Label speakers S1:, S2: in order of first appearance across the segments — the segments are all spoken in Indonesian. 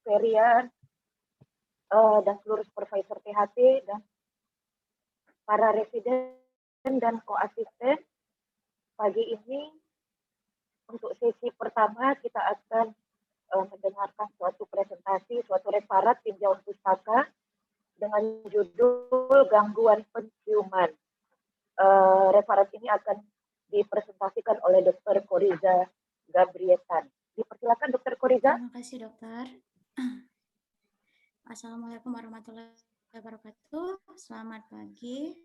S1: Ferian, dan seluruh supervisor THT dan para residen dan koasisten. Pagi ini untuk sesi pertama kita akan mendengarkan suatu presentasi, suatu referat tinjauan pustaka dengan judul gangguan penciuman. Referat ini akan dipresentasikan oleh Dr. Koriza Gabrietan. Dipersilakan Dr. Koriza.
S2: Terima kasih dokter. Assalamualaikum warahmatullahi wabarakatuh. Selamat pagi.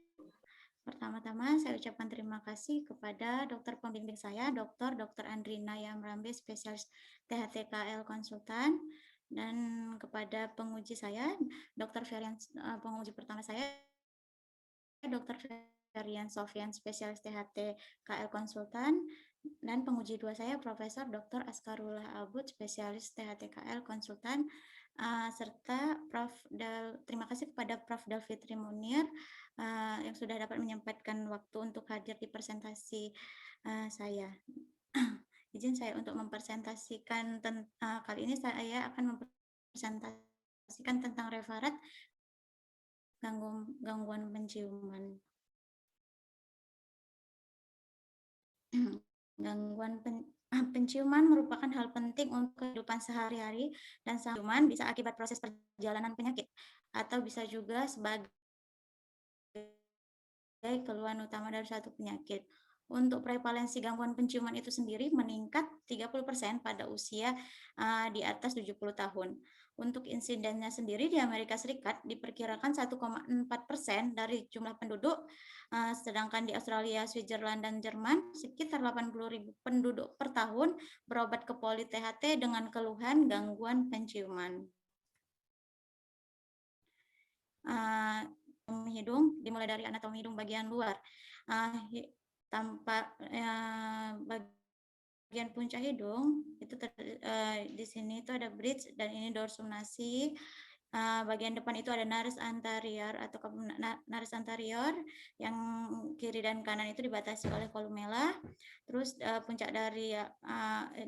S2: Pertama-tama saya ucapkan terima kasih kepada dokter pembimbing saya, Dr. Andrina Yamrambe, spesialis THTKL konsultan, dan kepada penguji saya, Dr. Ferian, penguji pertama saya, Dr. Ferian Sofian, spesialis THT KL konsultan, dan penguji dua saya, Profesor Dr. Askarullah Abud, spesialis THT KL konsultan, serta terima kasih kepada Prof. Dalfitri Munir yang sudah dapat menyempatkan waktu untuk hadir di presentasi saya. Izin saya untuk mempresentasikan kali ini saya akan mempresentasikan tentang referat gangguan penciuman. Gangguan penciuman merupakan hal penting untuk kehidupan sehari-hari dan penciuman bisa akibat proses perjalanan penyakit atau bisa juga sebagai keluhan utama dari suatu penyakit. Untuk prevalensi gangguan penciuman itu sendiri meningkat 30% pada usia di atas 70 tahun. Untuk insidennya sendiri di Amerika Serikat diperkirakan 1,4% dari jumlah penduduk, sedangkan di Australia, Switzerland, dan Jerman sekitar 80.000 penduduk per tahun berobat ke poli THT dengan keluhan gangguan penciuman. Hidung dimulai dari anatomi hidung bagian luar. Bagian puncak hidung itu di sini itu ada bridge dan ini dorsum nasi. Bagian depan itu ada nares anterior atau nares anterior, yang kiri dan kanan itu dibatasi oleh kolumella. Terus puncak dari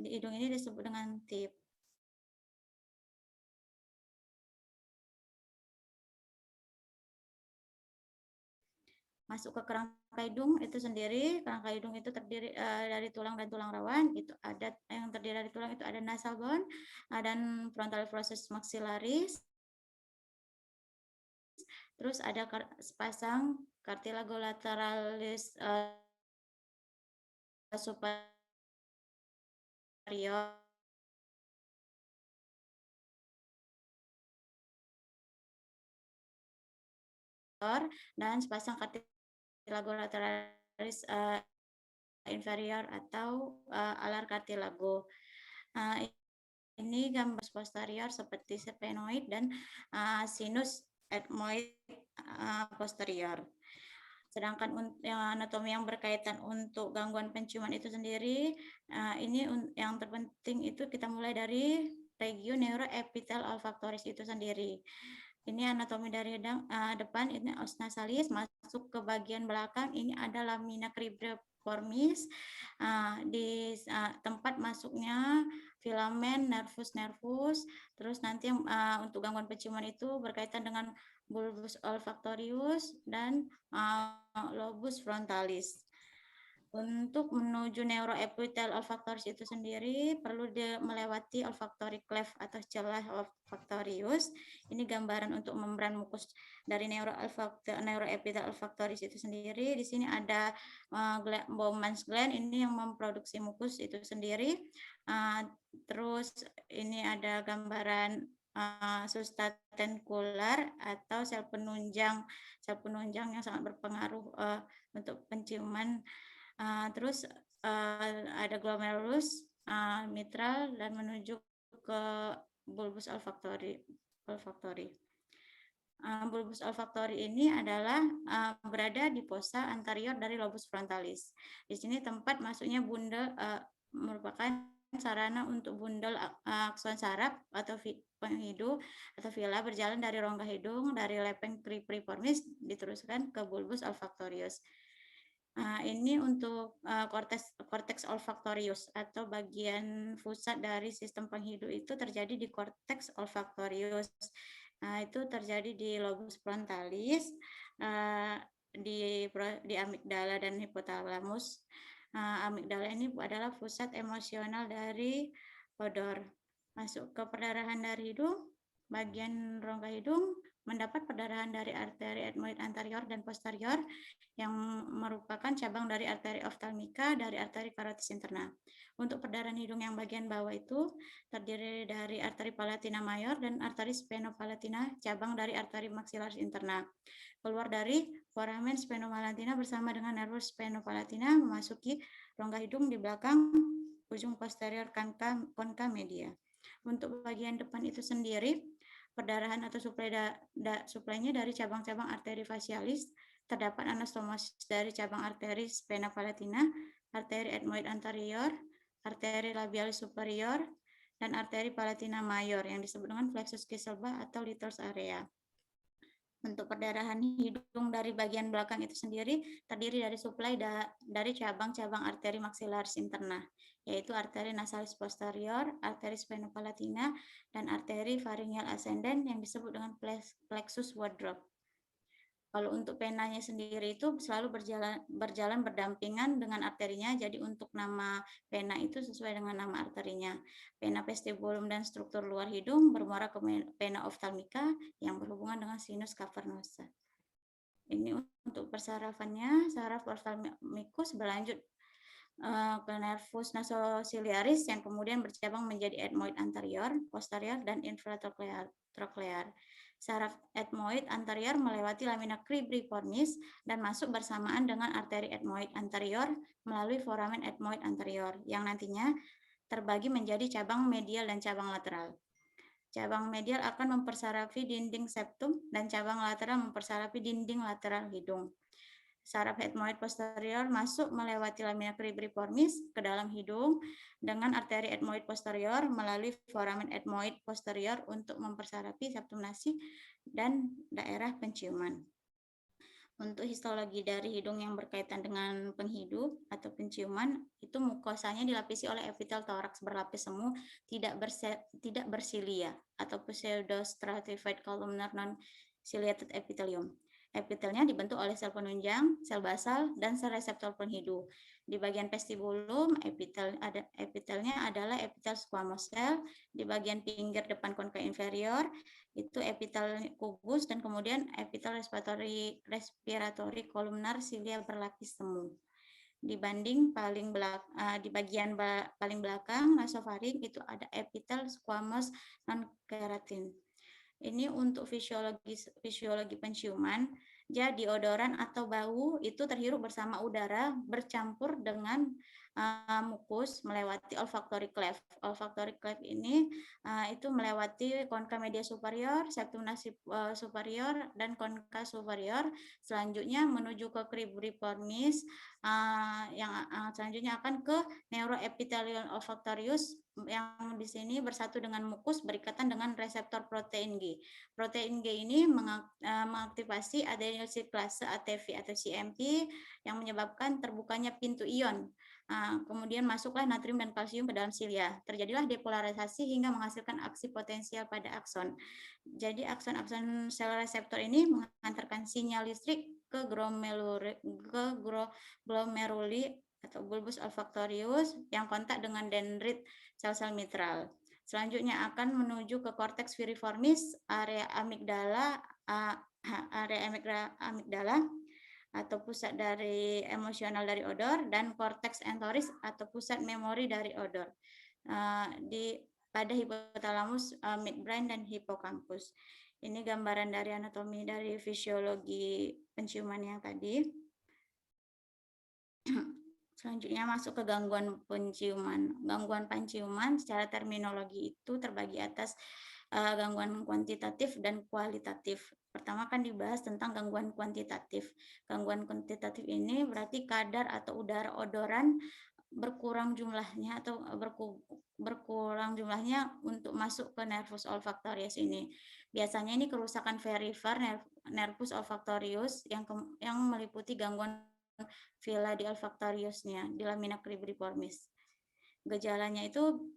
S2: hidung ini disebut dengan tip. Masuk ke kerangka hidung itu sendiri, kerangka hidung itu terdiri dari tulang dan tulang rawan. Itu ada yang terdiri dari tulang itu ada nasal bone dan frontal process maxillaris. Terus ada sepasang cartilago lateralis superior dan sepasang cartilago lateralis inferior atau alar cartilago. Ini gambar posterior seperti sphenoid dan sinus ethmoid posterior. Sedangkan anatomi yang berkaitan untuk gangguan penciuman itu sendiri, ini yang terpenting itu kita mulai dari regio neuroepitel olfactoris itu sendiri. Ini anatomi dari depan, ini os nasalis, masuk ke bagian belakang, ini ada lamina cribriformis, di tempat masuknya filamen nervus, terus nanti untuk gangguan penciuman itu berkaitan dengan bulbus olfactorius dan lobus frontalis. Untuk menuju neuroepitel olfactoris itu sendiri perlu melewati olfactory cleft atau celah olfactorius. Ini gambaran untuk membran mukus dari neuroepitel olfactoris itu sendiri. Di sini ada Bowman's gland, ini yang memproduksi mukus itu sendiri. Terus ini ada gambaran sustatentikular atau sel penunjang yang sangat berpengaruh untuk penciuman. Terus ada glomerulus mitral dan menuju ke bulbus olfactory. Bulbus olfactory ini adalah berada di fossa anterior dari lobus frontalis. Di sini tempat masuknya bundel merupakan sarana untuk bundel akson saraf atau penghidu atau villi berjalan dari rongga hidung dari lepeng cribriformis diteruskan ke bulbus olfactorius. Ini untuk cortex olfactorius atau bagian pusat dari sistem penghidup itu terjadi di cortex olfactorius. Itu terjadi di lobus frontalis, di amigdala dan hipotalamus. Amigdala ini adalah pusat emosional dari odor. Masuk ke perdarahan dari hidung, bagian rongga hidung mendapat perdarahan dari arteri etmoid anterior dan posterior yang merupakan cabang dari arteri oftalmika dari arteri karotis interna. Untuk perdarahan hidung yang bagian bawah itu terdiri dari arteri palatina mayor dan arteri spenopalatina, cabang dari arteri maxillaris interna. Keluar dari foramen spenopalatina bersama dengan nervus spenopalatina memasuki rongga hidung di belakang ujung posterior concha media. Untuk bagian depan itu sendiri, perdarahan atau suplainya dari cabang-cabang arteri facialis, terdapat anastomosis dari cabang arteri spena palatina, arteri etmoid anterior, arteri labialis superior, dan arteri palatina mayor yang disebut dengan plexus Kieselbach atau Little's area. Untuk perdarahan hidung dari bagian belakang itu sendiri terdiri dari suplai dari cabang-cabang arteri maxillaris interna, yaitu arteri nasalis posterior, arteri spenopalatina, dan arteri pharyngeal ascendent yang disebut dengan plexus Wardrop. Kalau untuk penanya sendiri itu selalu berjalan berdampingan dengan arterinya, jadi untuk nama pena itu sesuai dengan nama arterinya. Pena vestibulum dan struktur luar hidung bermuara ke pena oftalmika yang berhubungan dengan sinus cavernosa. Ini untuk persarafannya, saraf ophthalmicus berlanjut ke nervus nasociliaris yang kemudian bercabang menjadi etmoid anterior, posterior, dan infratrochlear. Saraf etmoid anterior melewati lamina cribriformis dan masuk bersamaan dengan arteri etmoid anterior melalui foramen etmoid anterior yang nantinya terbagi menjadi cabang medial dan cabang lateral. Cabang medial akan mempersarafi dinding septum dan cabang lateral mempersarafi dinding lateral hidung. Saraf etmoid posterior masuk melewati lamina cribriformis ke dalam hidung dengan arteri etmoid posterior melalui foramen etmoid posterior untuk mempersarafi septum nasi dan daerah penciuman. Untuk histologi dari hidung yang berkaitan dengan penghidup atau penciuman, itu mukosanya dilapisi oleh epitel toraks berlapis semu, tidak bersilia atau pseudostratified columnar non-ciliated epithelium. Epitelnya dibentuk oleh sel penunjang, sel basal, dan sel reseptor penghidup. Di bagian vestibulum, epitelnya adalah epitel squamous cell. Di bagian pinggir depan konka inferior, itu epitel kubus, dan kemudian epitel respiratory kolumnar silia berlapis semu. Di bagian paling belakang nasofaring itu ada epitel squamous non-keratin. Ini untuk fisiologi penciuman. Jadi odoran atau bau itu terhirup bersama udara bercampur dengan mukus melewati olfactory cleft. Olfactory cleft ini itu melewati konka media superior, septum nasi superior, dan konka superior. Selanjutnya menuju ke cribriformis, yang selanjutnya akan ke neuroepithelial olfactorius yang di sini bersatu dengan mukus berikatan dengan reseptor protein G. Protein G ini mengaktifasi adenosirkulase ATV atau CMP yang menyebabkan terbukanya pintu ion. Kemudian masuklah natrium dan kalsium ke dalam silia. Terjadilah depolarisasi hingga menghasilkan aksi potensial pada akson. Jadi akson-akson sel reseptor ini mengantarkan sinyal listrik ke glomeruli atau bulbus olfactorius yang kontak dengan dendrit sel-sel mitral. Selanjutnya akan menuju ke korteks piriformis, area amigdala atau pusat dari emosional dari odor, dan korteks entoris atau pusat memori dari odor pada hipotalamus, midbrain, dan hipokampus. Ini gambaran dari anatomi dari fisiologi penciuman yang tadi. Selanjutnya masuk ke gangguan penciuman. Gangguan penciuman secara terminologi itu terbagi atas gangguan kuantitatif dan kualitatif. Pertama kan dibahas tentang gangguan kuantitatif. Gangguan kuantitatif ini berarti kadar atau udara odoran berkurang jumlahnya atau berkurang jumlahnya untuk masuk ke nervus olfactorius ini. Biasanya ini kerusakan perifer nervus olfactorius yang meliputi gangguan villi di olfaktoriusnya, di lamina cribriformis. Gejalanya itu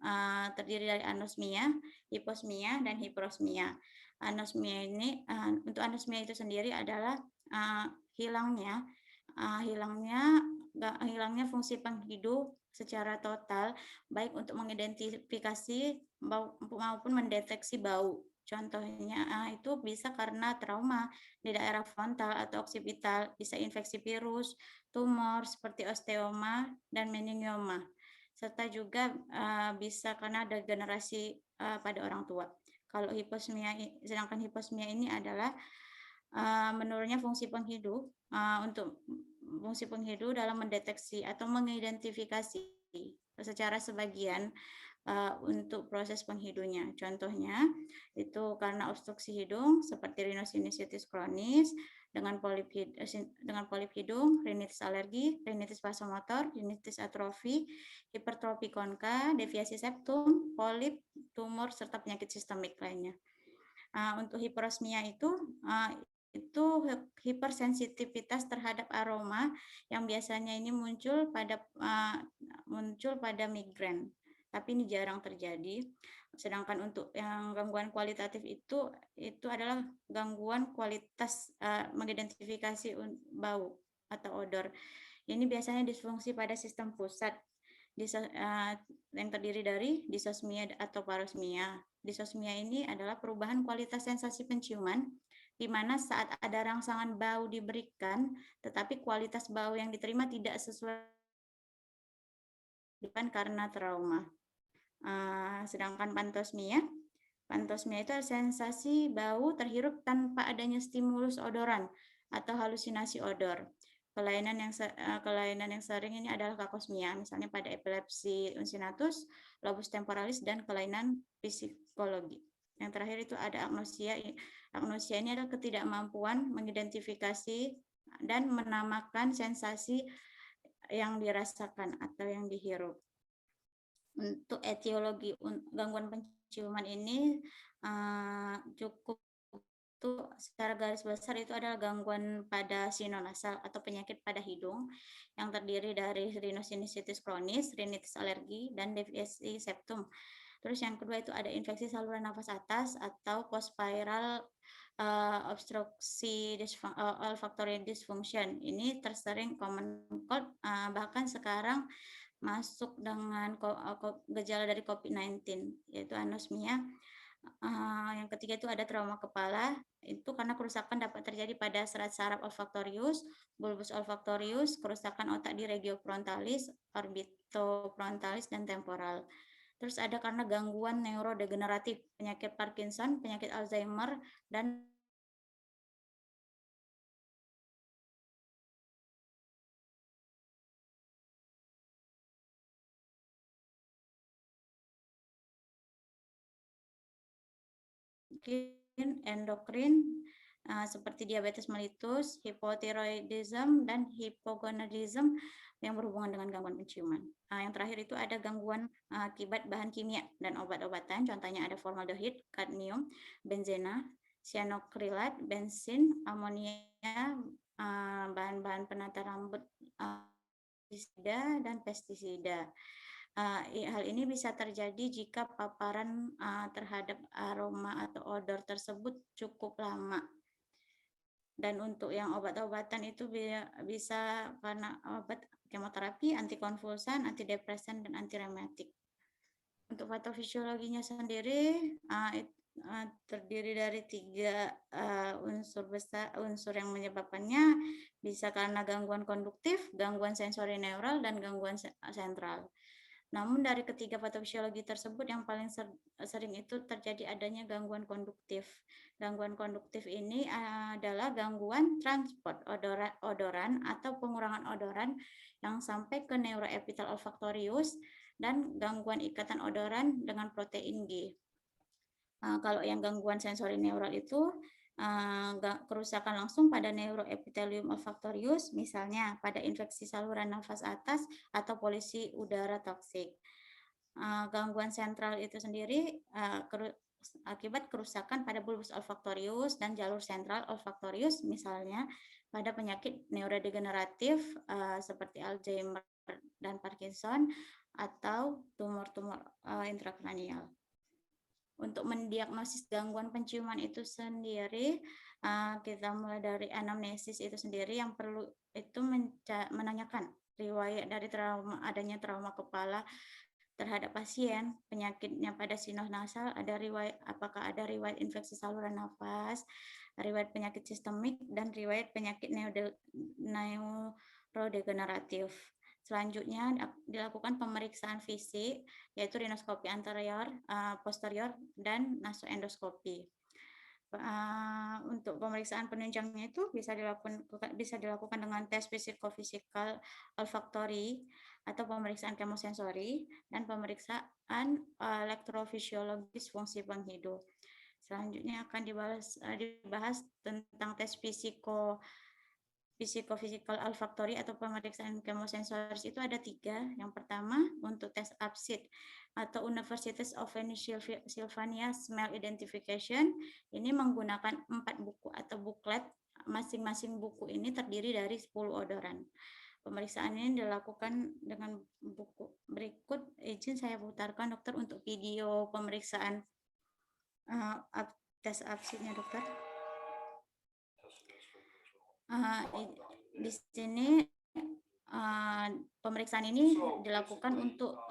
S2: terdiri dari anosmia, hiposmia, dan hiperosmia. Anosmia ini untuk anosmia itu sendiri adalah hilangnya fungsi penghidup secara total, baik untuk mengidentifikasi maupun mendeteksi bau. Contohnya itu bisa karena trauma di daerah frontal atau oksipital, bisa infeksi virus, tumor seperti osteoma dan meningioma, serta juga bisa karena degenerasi pada orang tua. Kalau sedangkan hiposmia ini adalah menurunnya fungsi penghidup untuk fungsi penghidup dalam mendeteksi atau mengidentifikasi secara sebagian untuk proses penghidunya. Contohnya itu karena obstruksi hidung seperti rhinosinusitis kronis dengan polip hidung, rinitis alergi, rinitis vasomotor, rinitis atrofi, hipertrofi konka, deviasi septum, polip, tumor serta penyakit sistemik lainnya. Untuk hiperosmia itu hipersensitivitas terhadap aroma yang biasanya ini muncul pada migrain, tapi ini jarang terjadi. Sedangkan untuk yang gangguan kualitatif itu adalah gangguan kualitas mengidentifikasi bau atau odor. Ini biasanya disfungsi pada sistem pusat yang terdiri dari disosmia atau parosmia. Disosmia ini adalah perubahan kualitas sensasi penciuman di mana saat ada rangsangan bau diberikan, tetapi kualitas bau yang diterima tidak sesuai karena trauma. Sedangkan pantosmia itu sensasi bau terhirup tanpa adanya stimulus odoran atau halusinasi odor. Kelainan yang sering ini adalah kakosmia, misalnya pada epilepsi uncinatus, lobus temporalis, dan kelainan psikologi. Yang terakhir itu ada agnosia. Agnosia ini adalah ketidakmampuan mengidentifikasi dan menamakan sensasi yang dirasakan atau yang dihirup. Untuk etiologi gangguan penciuman ini cukup itu secara garis besar itu adalah gangguan pada sinonasal atau penyakit pada hidung yang terdiri dari rhinosinusitis kronis, rinitis alergi, dan deviasi septum. Terus yang kedua itu ada infeksi saluran nafas atas atau postviral obstruksi olfactory dysfunction. Ini tersering common cold, bahkan sekarang masuk dengan gejala dari COVID-19, yaitu anosmia. Yang ketiga itu ada trauma kepala, itu karena kerusakan dapat terjadi pada serat saraf olfaktorius, bulbus olfaktorius, kerusakan otak di regiofrontalis, orbitofrontalis, dan temporal. Terus ada karena gangguan neurodegeneratif, penyakit Parkinson, penyakit Alzheimer, dan endokrin seperti diabetes mellitus, hipotiroidism, dan hipogonadism yang berhubungan dengan gangguan penciuman. Yang terakhir itu ada gangguan akibat bahan kimia dan obat-obatan, contohnya ada formaldehid, kadmium, benzena, cyanokrilat, bensin, amonia, bahan-bahan penata rambut, pestisida, dan pestisida. Hal ini bisa terjadi jika paparan terhadap aroma atau odor tersebut cukup lama. Dan untuk yang obat-obatan itu bisa karena obat kemoterapi, antikonvulsan, antidepresan, dan antirematik. Untuk patofisiologinya sendiri terdiri dari 3 unsur yang menyebabkannya, bisa karena gangguan konduktif, gangguan sensori neural, dan gangguan sentral. Namun dari ketiga patofisiologi tersebut yang paling sering itu terjadi adanya gangguan konduktif. Gangguan konduktif ini adalah gangguan transport odoran atau pengurangan odoran yang sampai ke neuroepitel olfaktorius dan gangguan ikatan odoran dengan protein G. Kalau yang gangguan sensori neural itu kerusakan langsung pada neuroepithelium olfaktorius, misalnya pada infeksi saluran nafas atas atau polusi udara toksik. Gangguan sentral itu sendiri akibat kerusakan pada bulbus olfaktorius dan jalur sentral olfaktorius, misalnya pada penyakit neurodegeneratif seperti Alzheimer dan Parkinson atau tumor-tumor intrakranial. Untuk mendiagnosis gangguan penciuman itu sendiri, kita mulai dari anamnesis itu sendiri. Yang perlu itu menanyakan riwayat dari adanya trauma kepala terhadap pasien, penyakitnya pada sinus nasal, apakah ada riwayat infeksi saluran nafas, riwayat penyakit sistemik, dan riwayat penyakit neurodegeneratif. Selanjutnya dilakukan pemeriksaan fisik, yaitu rinoskopi anterior, posterior, dan nasoendoskopi. Untuk pemeriksaan penunjangnya itu bisa dilakukan dengan tes psikofisikal olfaktori atau pemeriksaan kemosensori dan pemeriksaan elektrofisiologis fungsi penghidup. Selanjutnya akan dibahas tentang tes psikofisikal olfaktori atau pemeriksaan kemosensoris. Itu ada 3. Yang pertama untuk tes APSID atau University of Pennsylvania Smell Identification. Ini menggunakan 4 buku atau buklet. Masing-masing buku ini terdiri dari 10 odoran. Pemeriksaan ini dilakukan dengan buku berikut. Izin saya putarkan dokter untuk video pemeriksaan tes APSID-nya dokter. Di sini pemeriksaan ini dilakukan untuk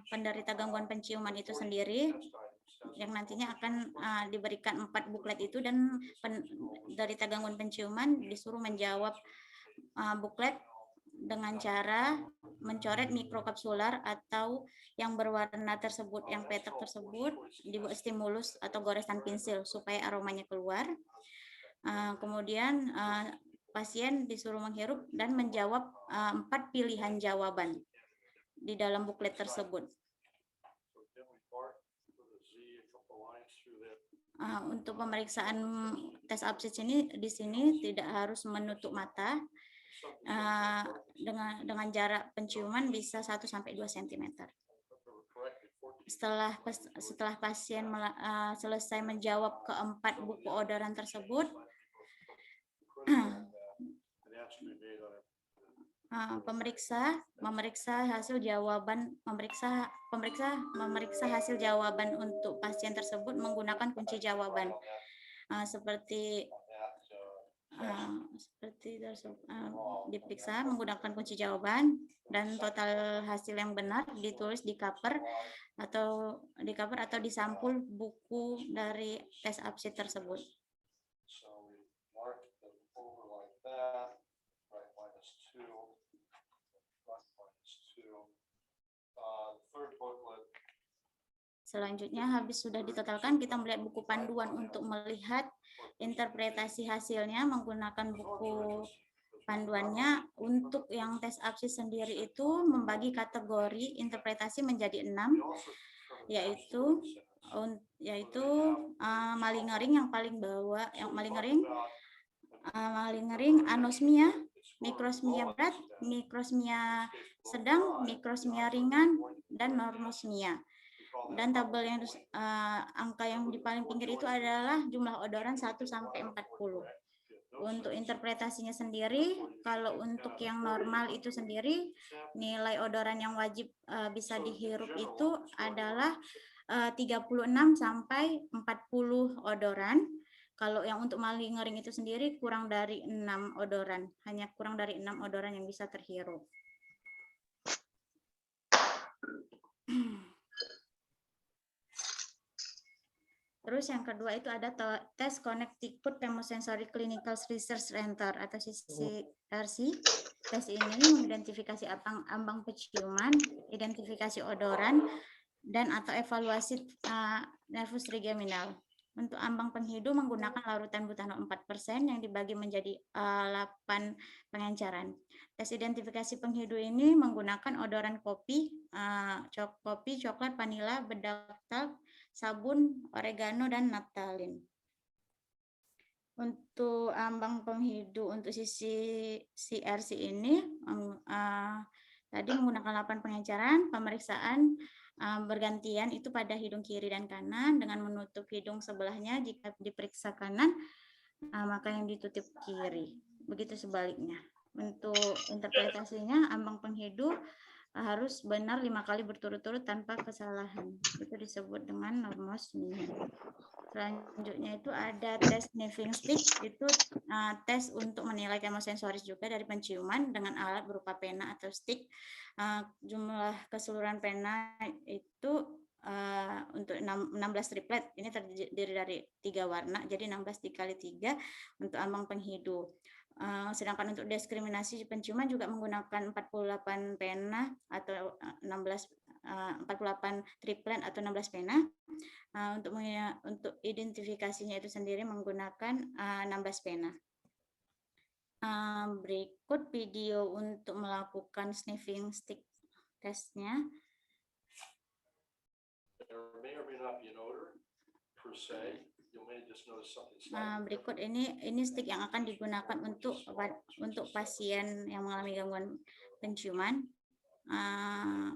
S2: penderita gangguan penciuman itu sendiri, yang nantinya akan diberikan 4 buklet itu, dan penderita gangguan penciuman disuruh menjawab buklet dengan cara mencoret mikrokapsular atau yang berwarna tersebut, yang petak tersebut dibuat stimulus atau goresan pensil supaya aromanya keluar. Kemudian pasien disuruh menghirup dan menjawab 4 pilihan jawaban di dalam buklet tersebut. Untuk pemeriksaan tes APSID ini di sini tidak harus menutup mata, dengan jarak penciuman bisa 1-2 cm. Setelah pasien selesai menjawab keempat buku odoran tersebut, memeriksa hasil jawaban untuk pasien tersebut menggunakan kunci jawaban seperti diperiksa menggunakan kunci jawaban, dan total hasil yang benar ditulis di cover atau di sampul buku dari tes APSID tersebut. Selanjutnya, habis sudah ditotalkan, kita melihat buku panduan untuk melihat interpretasi hasilnya menggunakan buku panduannya. Untuk yang tes APSID sendiri itu membagi kategori interpretasi menjadi 6, yaitu malingering yang paling bawah, malingering anosmia, mikrosmia berat, mikrosmia sedang, mikrosmia ringan, dan normosmia. Dan tabel yang angka yang di paling pinggir itu adalah jumlah odoran 1-40. Untuk interpretasinya sendiri, kalau untuk yang normal itu sendiri, nilai odoran yang wajib bisa dihirup itu adalah 36-40 odoran. Kalau yang untuk malingering itu sendiri kurang dari 6 odoran, hanya kurang dari 6 odoran yang bisa terhirup. Terus yang kedua itu ada tes Connecticut Chemosensory Clinical Research Center atau CCRC. Tes ini mengidentifikasi ambang penciuman, identifikasi odoran, dan atau evaluasi nervus trigeminal. Untuk ambang penghidup menggunakan larutan butanol 4% yang dibagi menjadi 8 pengenceran. Tes identifikasi penghidup ini menggunakan odoran kopi, coklat, vanila, bedak talk, sabun, oregano, dan naftalin. Untuk ambang penghidup untuk sisi CRC ini tadi menggunakan 8 pengenceran, pemeriksaan bergantian itu pada hidung kiri dan kanan dengan menutup hidung sebelahnya. Jika diperiksa kanan, maka yang ditutup kiri. Begitu sebaliknya. Untuk interpretasinya, ambang penghidup harus benar 5 kali berturut-turut tanpa kesalahan. Itu disebut dengan normosmia. Selanjutnya itu ada tes sniffing stick, itu tes untuk menilai kemosensoris juga dari penciuman dengan alat berupa pena atau stick. Jumlah keseluruhan pena itu untuk 16 triplet, ini terdiri dari 3 warna, jadi 16 dikali 3 untuk ambang penghidup. Sedangkan untuk diskriminasi penciuman juga menggunakan 48 pena atau 48 triplet atau 16 pena. Untuk identifikasinya itu sendiri menggunakan 16 pena. Berikut video untuk melakukan sniffing stick testnya. Berikut ini stick yang akan digunakan untuk pasien yang mengalami gangguan penciuman.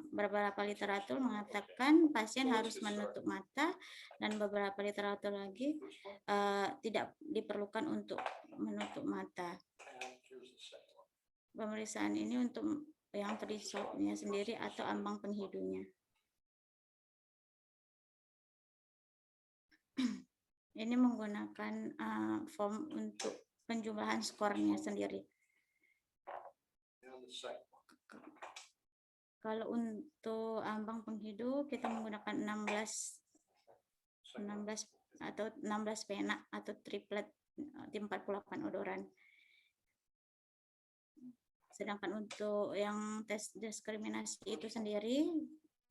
S2: Beberapa literatur mengatakan pasien harus menutup mata dan beberapa literatur lagi tidak diperlukan untuk menutup mata. Pemeriksaan ini untuk yang perisopnya sendiri atau ambang penghidungnya. Ini menggunakan form untuk penjumlahan skornya sendiri. Kalau untuk ambang penghidup kita menggunakan 16 pena atau triplet di 48 odoran. Sedangkan untuk yang tes diskriminasi itu sendiri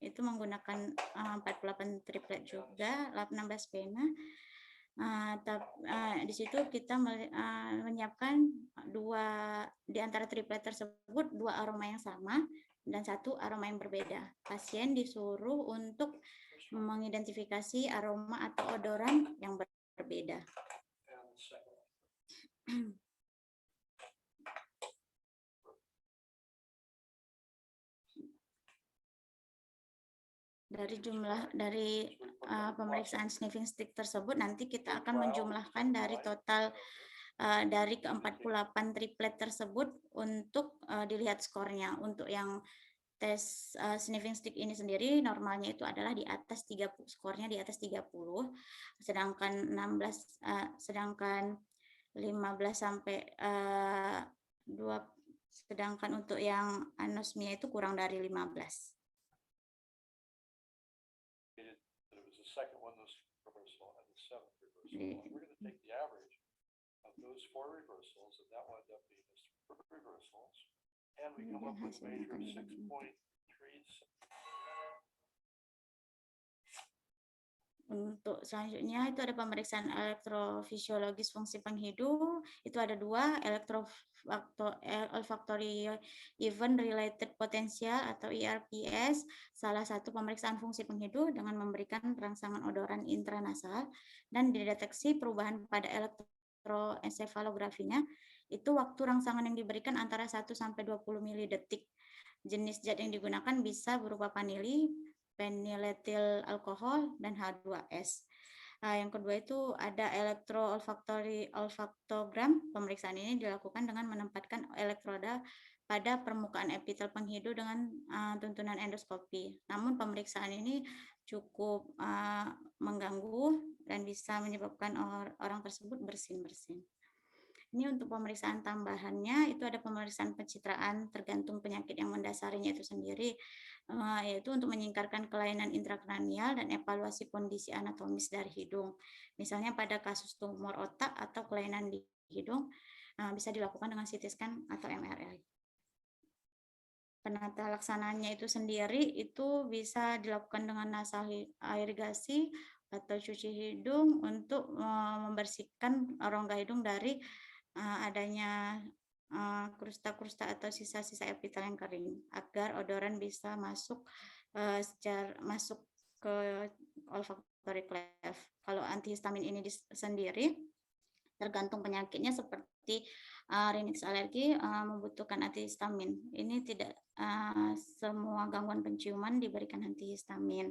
S2: itu menggunakan 48 triplet juga, 16 pena. Di situ kita menyiapkan di antara triplet tersebut 2 aroma yang sama dan 1 aroma yang berbeda. Pasien disuruh untuk mengidentifikasi aroma atau odoran yang berbeda. Dari pemeriksaan sniffing stick tersebut nanti kita akan menjumlahkan dari total dari ke-48 triplet tersebut untuk dilihat skornya. Untuk yang tes sniffing stick ini sendiri normalnya itu adalah di atas 30, skornya di atas 30, sedangkan 15 sampai 2, sedangkan untuk yang anosmia itu kurang dari 15.
S3: Second one was reversal and the 7th reversal. We're going to take the average of those 4 reversals, and that wound up being the reversals, and we come up with a measure of 6.3.
S2: Untuk selanjutnya itu ada pemeriksaan elektrofisiologis fungsi penghidup. Itu ada 2, olfactory event related potential atau ERPS. Salah satu pemeriksaan fungsi penghidup dengan memberikan rangsangan odoran intranasal dan dideteksi perubahan pada elektroensefalografinya. Itu waktu rangsangan yang diberikan antara 1 sampai 20 milidetik. Jenis zat yang digunakan bisa berupa vanili, phenylethyl alkohol, dan H2S. Yang kedua itu ada olfaktogram. Pemeriksaan ini dilakukan dengan menempatkan elektroda pada permukaan epitel penghidup dengan tuntunan endoskopi. Namun pemeriksaan ini cukup mengganggu dan bisa menyebabkan orang tersebut bersin-bersin. Ini untuk pemeriksaan tambahannya itu ada pemeriksaan pencitraan tergantung penyakit yang mendasarinya itu sendiri, yaitu untuk menyingkirkan kelainan intrakranial dan evaluasi kondisi anatomis dari hidung. Misalnya pada kasus tumor otak atau kelainan di hidung bisa dilakukan dengan CT scan atau MRI. Penata laksananya itu sendiri itu bisa dilakukan dengan nasal irigasi atau cuci hidung untuk membersihkan rongga hidung dari adanya krusta-krusta atau sisa-sisa epitel yang kering agar odoran bisa masuk ke olfactory cleft. Kalau antihistamin ini sendiri tergantung penyakitnya seperti rhinitis alergi membutuhkan antihistamin. Ini tidak semua gangguan penciuman diberikan antihistamin.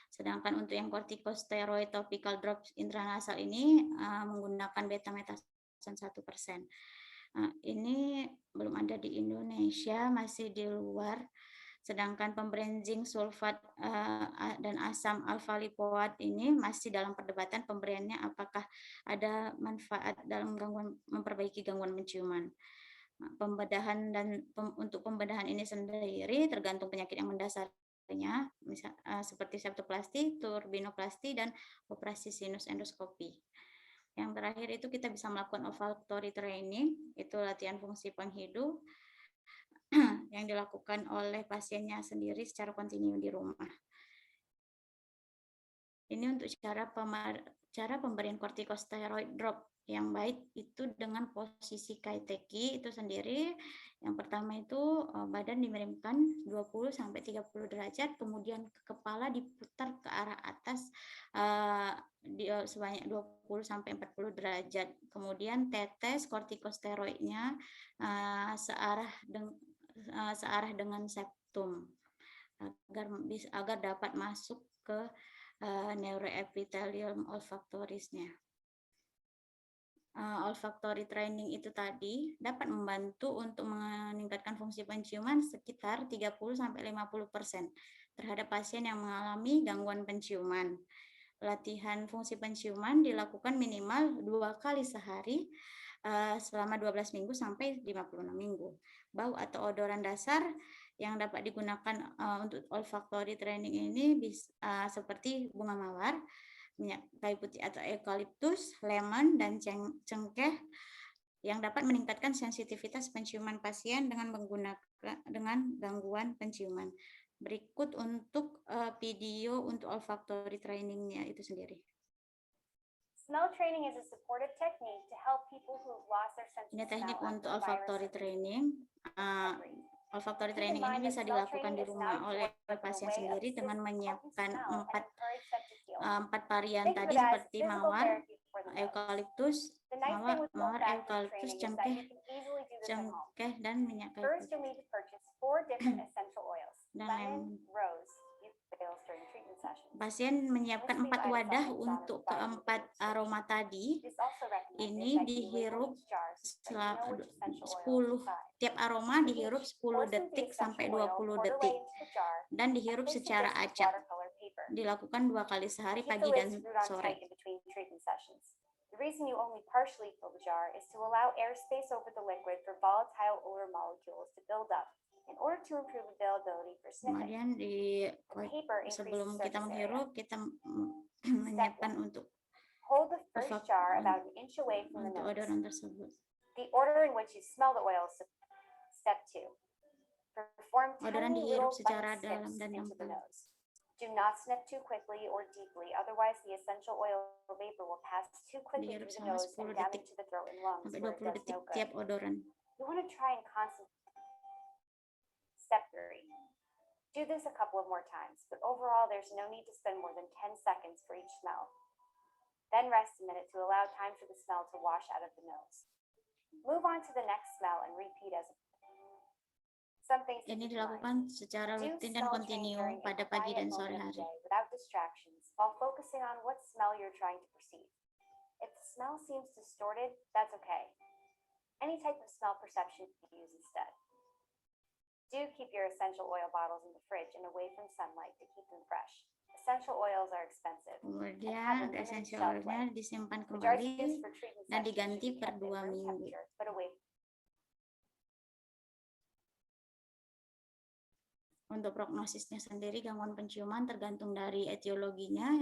S2: Sedangkan untuk yang corticosteroid topical drops intranasal ini menggunakan betamethasone 1%. Ini belum ada di Indonesia, masih di luar. Sedangkan pemberian zinc sulfat dan asam alfa lipoat ini masih dalam perdebatan pemberiannya apakah ada manfaat dalam memperbaiki gangguan penciuman. Pembedahan untuk pembedahan ini sendiri tergantung penyakit yang mendasarinya, seperti septoplasti, turbinoplasti, dan operasi sinus endoskopi. Yang terakhir itu kita bisa melakukan olfactory training, itu latihan fungsi penghidup yang dilakukan oleh pasiennya sendiri secara kontinu di rumah. Ini untuk cara pemberian corticosteroid drop yang baik itu dengan posisi kaiteki itu sendiri. Yang pertama itu badan dimiringkan 20-30 derajat, kemudian kepala diputar ke arah atas sebanyak 20-40 derajat. Kemudian tetes kortikosteroidnya searah dengan septum agar dapat masuk ke neuroepithelium olfaktorisnya. Olfactory training itu tadi dapat membantu untuk meningkatkan fungsi penciuman sekitar 30-50% terhadap pasien yang mengalami gangguan penciuman. Latihan fungsi penciuman dilakukan minimal 2 kali sehari selama 12 minggu sampai 56 minggu. Bau atau odoran dasar yang dapat digunakan untuk olfactory training ini seperti bunga mawar, minyak kayu putih atau eukaliptus, lemon, dan cengkeh yang dapat meningkatkan sensitivitas penciuman pasien dengan gangguan penciuman. Berikut untuk video untuk olfactory trainingnya itu sendiri.
S4: Smell training is a supportive technique to help people who have lost their sense of
S2: Ini teknik
S4: smell
S2: untuk
S4: after
S2: olfactory
S4: virus
S2: training. Olfactory
S4: Keep in
S2: training ini
S4: mind
S2: bisa
S4: that smell
S2: dilakukan
S4: training
S2: di
S4: is
S2: rumah
S4: not
S2: oleh
S4: important, but a
S2: pasien
S4: way of
S2: sendiri dengan
S4: assisting
S2: menyiapkan
S4: smell and encourage them to feel.
S2: 4 varian
S4: Think of
S2: tadi
S4: it as
S2: seperti
S4: physical
S2: mawar,
S4: therapy for the nose.
S2: eukaliptus,
S4: The nice thing with
S2: mawar,
S4: olfactory
S2: eukaliptus,
S4: training is that
S2: cengkeh,
S4: you can easily do this at home.
S2: cengkeh, dan minyak kayu
S4: First, you'll
S2: putih.
S4: need to purchase 4 different essential oils:
S2: Dan
S4: lemon, rose, eucalyptus during treatment sessions.
S2: pasien menyiapkan 4 wadah untuk keempat aroma tadi.
S4: It is also recommended
S2: Ini
S4: that you
S2: dihirup
S4: label each jar so you know which essential oil is
S2: 10
S4: inside.
S2: tiap aroma dihirup 10 detik sampai 20 detik dan dihirup secara acak. Dilakukan 2 kali sehari
S4: Keep
S2: pagi
S4: the
S2: dan
S4: lid screwed on
S2: sore.
S4: tight in between treatment sessions. The reason you only partially fill the jar is to allow airspace over the liquid for volatile odor molecules to build up in order to improve availability for sniffing.
S2: Kemudian sebelum kita menghirup, kita menyiapkan untuk
S4: Hold the first jar about an inch away from the
S2: untuk
S4: nose.
S2: odoran tersebut.
S4: The order in which you smell the oil is step 2. Perform
S2: Odoran
S4: tiny
S2: dihirup
S4: little
S2: secara
S4: bite
S2: dalam
S4: sniffs
S2: dan
S4: into the
S2: lempeng.
S4: nose. Do not sniff too quickly or deeply, otherwise the essential oil vapor will pass too quickly
S2: Dihirup
S4: through the
S2: selama
S4: nose
S2: 10
S4: and
S2: detik
S4: damage the throat and lungs
S2: sampai
S4: where it
S2: 20
S4: does
S2: detik
S4: no good.
S2: tiap odoran.
S4: You want to try and concentrate. Step 3. Do this a couple of more times, but overall there's no need to spend more than 10 seconds for each smell. Then rest a minute to allow time for the smell to wash out of the nose. Move on to the next smell and repeat as something.
S2: Ini dilakukan secara rutin dan kontinu pada pagi dan sore hari.
S4: Without distractions, while focusing on what smell you're trying to perceive. If the smell seems distorted, that's okay. Any type of smell perception you can use instead. Do keep your essential oil bottles in the fridge and away from sunlight to keep them fresh. Essential oils are expensive.
S2: Kemudian essential oilnya disimpan kembali dan diganti per 2 minggu. Untuk prognosisnya sendiri, gangguan penciuman tergantung dari etiologinya,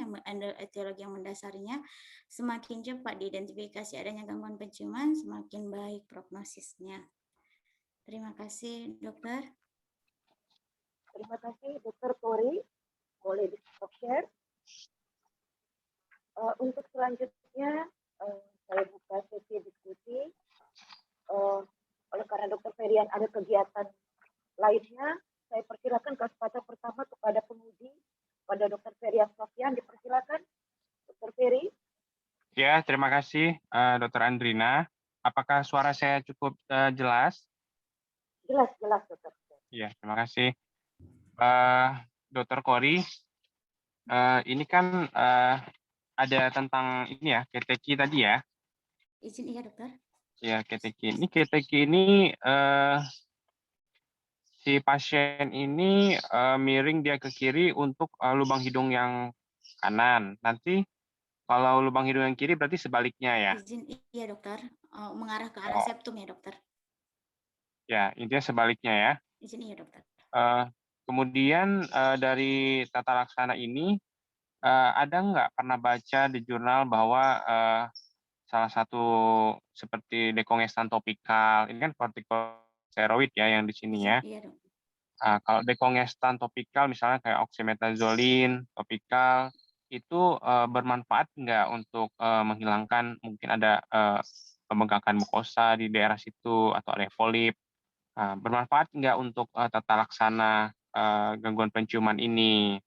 S2: etiologi yang mendasarinya. Semakin cepat diidentifikasi adanya gangguan penciuman, semakin baik prognosisnya. Terima kasih, dokter.
S1: Terima kasih, Dokter Tori. Boleh di-stop share. Untuk selanjutnya, saya buka sesi diskusi. Oleh karena Dokter Ferian ada kegiatan lainnya, saya persilakan kesempatan pertama kepada penguji, pada Dokter Ferian Sofian, dipersilakan, Dokter Feri.
S5: Ya, terima kasih, Dokter Andrina. Apakah suara saya cukup jelas?
S1: Jelas, jelas dokter.
S5: Ya, terima kasih. Dokter Kori, ini kan ada tentang ini ya, KTK tadi ya.
S2: Izin iya dokter.
S5: Ya, KTK. Ini KTK ini si pasien ini miring dia ke kiri untuk lubang hidung yang kanan. Nanti kalau lubang hidung yang kiri berarti sebaliknya ya.
S2: Izin iya dokter. Mengarah ke arah
S5: Oh,
S2: septum ya dokter.
S5: ya, intinya sebaliknya ya.
S2: Izin iya dokter.
S5: Kemudian dari tata laksana ini ada nggak pernah baca di jurnal bahwa salah satu seperti dekongestan topikal, ini kan kortikosteroid ya yang di sini
S2: Izin
S5: ya.
S2: iya dokter.
S5: Kalau dekongestan topikal misalnya kayak oxymetazoline topikal itu bermanfaat nggak untuk menghilangkan mungkin ada pembengkakan mukosa di daerah situ atau ada polip. Bermanfaat nggak untuk tata laksana gangguan penciuman ini,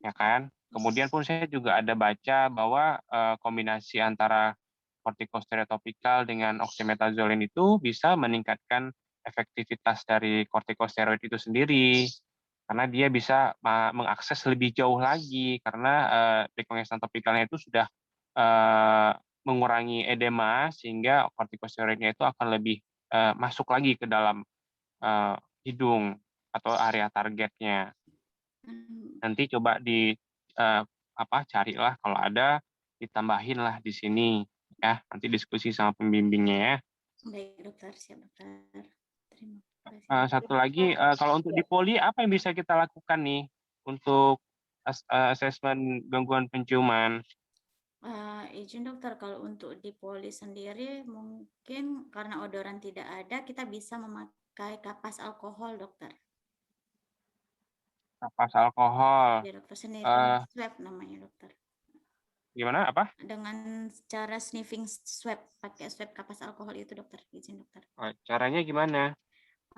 S5: ya kan? Kemudian pun saya juga ada baca bahwa kombinasi antara kortikosteroid topikal dengan oxymetazoline itu bisa meningkatkan efektivitas dari kortikosteroid itu sendiri, karena dia bisa mengakses lebih jauh lagi, karena dekongestan topikalnya itu sudah mengurangi edema, sehingga kortikosteroidnya itu akan lebih masuk lagi ke dalam hidung atau area targetnya. Nanti coba carilah kalau ada, ditambahin lah di sini ya. Nanti diskusi sama pembimbingnya ya.
S2: Baik dokter, siap dokter. Terima kasih.
S5: Satu lagi, kalau untuk di poli apa yang bisa kita lakukan nih untuk asesmen gangguan penciuman?
S2: Izin dokter, kalau untuk di poli sendiri mungkin karena odoran tidak ada, kita bisa memakai kapas alkohol dokter.
S5: Kapas alkohol.
S2: Ya dokter, sniffing
S5: Eh,
S2: swab namanya dokter.
S5: Gimana? Apa?
S2: Dengan cara sniffing swab, pakai swab kapas alkohol itu dokter, izin dokter.
S5: Caranya gimana?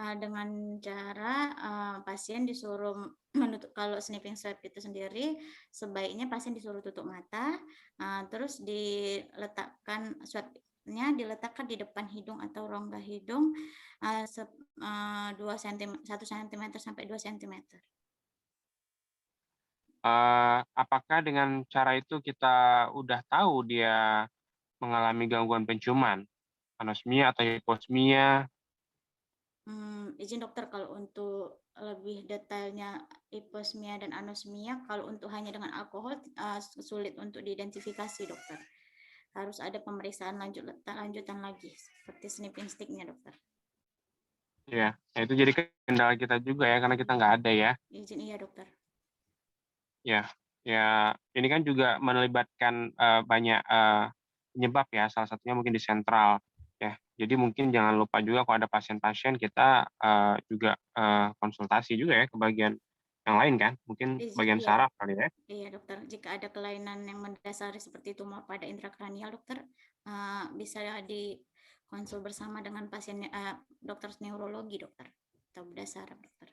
S2: Dengan cara pasien disuruh menutup, kalau sniffing swab itu sendiri sebaiknya pasien disuruh tutup mata, terus diletakkan swabnya diletakkan di depan hidung atau rongga hidung 1 cm sampai 2 cm.
S5: Apakah dengan cara itu kita udah tahu dia mengalami gangguan penciuman, anosmia atau hiposmia?
S2: Izin dokter, kalau untuk lebih detailnya hiposmia dan anosmia, kalau untuk hanya dengan alkohol sulit untuk diidentifikasi dokter. Harus ada pemeriksaan lanjutan lagi seperti sniffing stick-nya dokter.
S5: Ya, itu jadi kendala kita juga ya karena kita nggak ada ya.
S2: Izin iya dokter.
S5: Ya, ini kan juga melibatkan banyak penyebab ya, salah satunya mungkin di sentral ya. Jadi mungkin jangan lupa juga kalau ada pasien-pasien kita juga konsultasi juga ya ke bagian yang lain kan, mungkin bagian
S2: Iya,
S5: saraf kali ya.
S2: iya dokter. Jika ada kelainan yang mendasari seperti tumor pada intrakranial dokter, bisa dikonsul bersama dengan pasien dokter neurologi dokter atau bedah saraf dokter.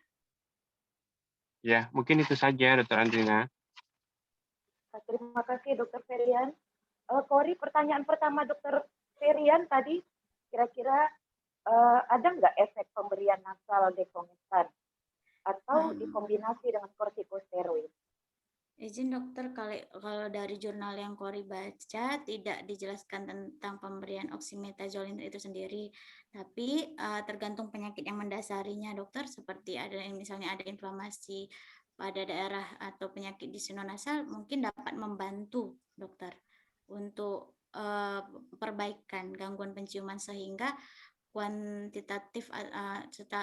S5: Ya, mungkin itu saja Dokter Andrina.
S1: Terima kasih dokter Ferian. Kori, pertanyaan pertama dokter Ferian tadi, kira-kira ada nggak efek pemberian nasal dekongestan atau dikombinasi dengan kortikosteroid?
S2: Izin dokter, kalau dari jurnal yang Kori baca tidak dijelaskan tentang pemberian oxymetazoline itu sendiri, tapi tergantung penyakit yang mendasarinya dokter, seperti misalnya ada inflamasi pada daerah atau penyakit di sinonasal, mungkin dapat membantu dokter untuk perbaikan gangguan penciuman sehingga kuantitatif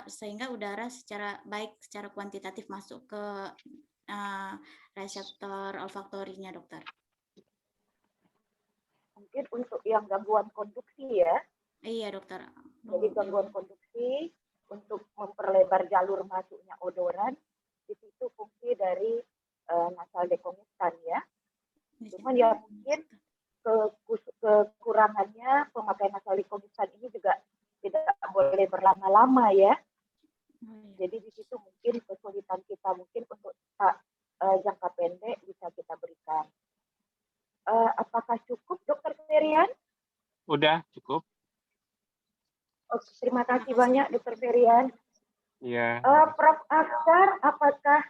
S2: sehingga udara secara kuantitatif masuk ke reseptor olfaktorinya dokter.
S1: Mungkin untuk yang gangguan konduksi ya.
S2: Iya dokter.
S1: Jadi gangguan konduksi untuk memperlebar jalur masuknya odoran, di situ fungsi dari nasal dekongestan ya. Cuman ya mungkin kekurangannya pemakaian nasal dekongestan ini juga tidak boleh berlama-lama ya. Jadi di situ mungkin kesulitan kita mungkin untuk jangka pendek bisa kita berikan. Apakah cukup dokter
S5: Udah cukup.
S1: Oke, terima kasih banyak Dr. Ferian.
S5: Iya.
S1: Prof. Aksar, apakah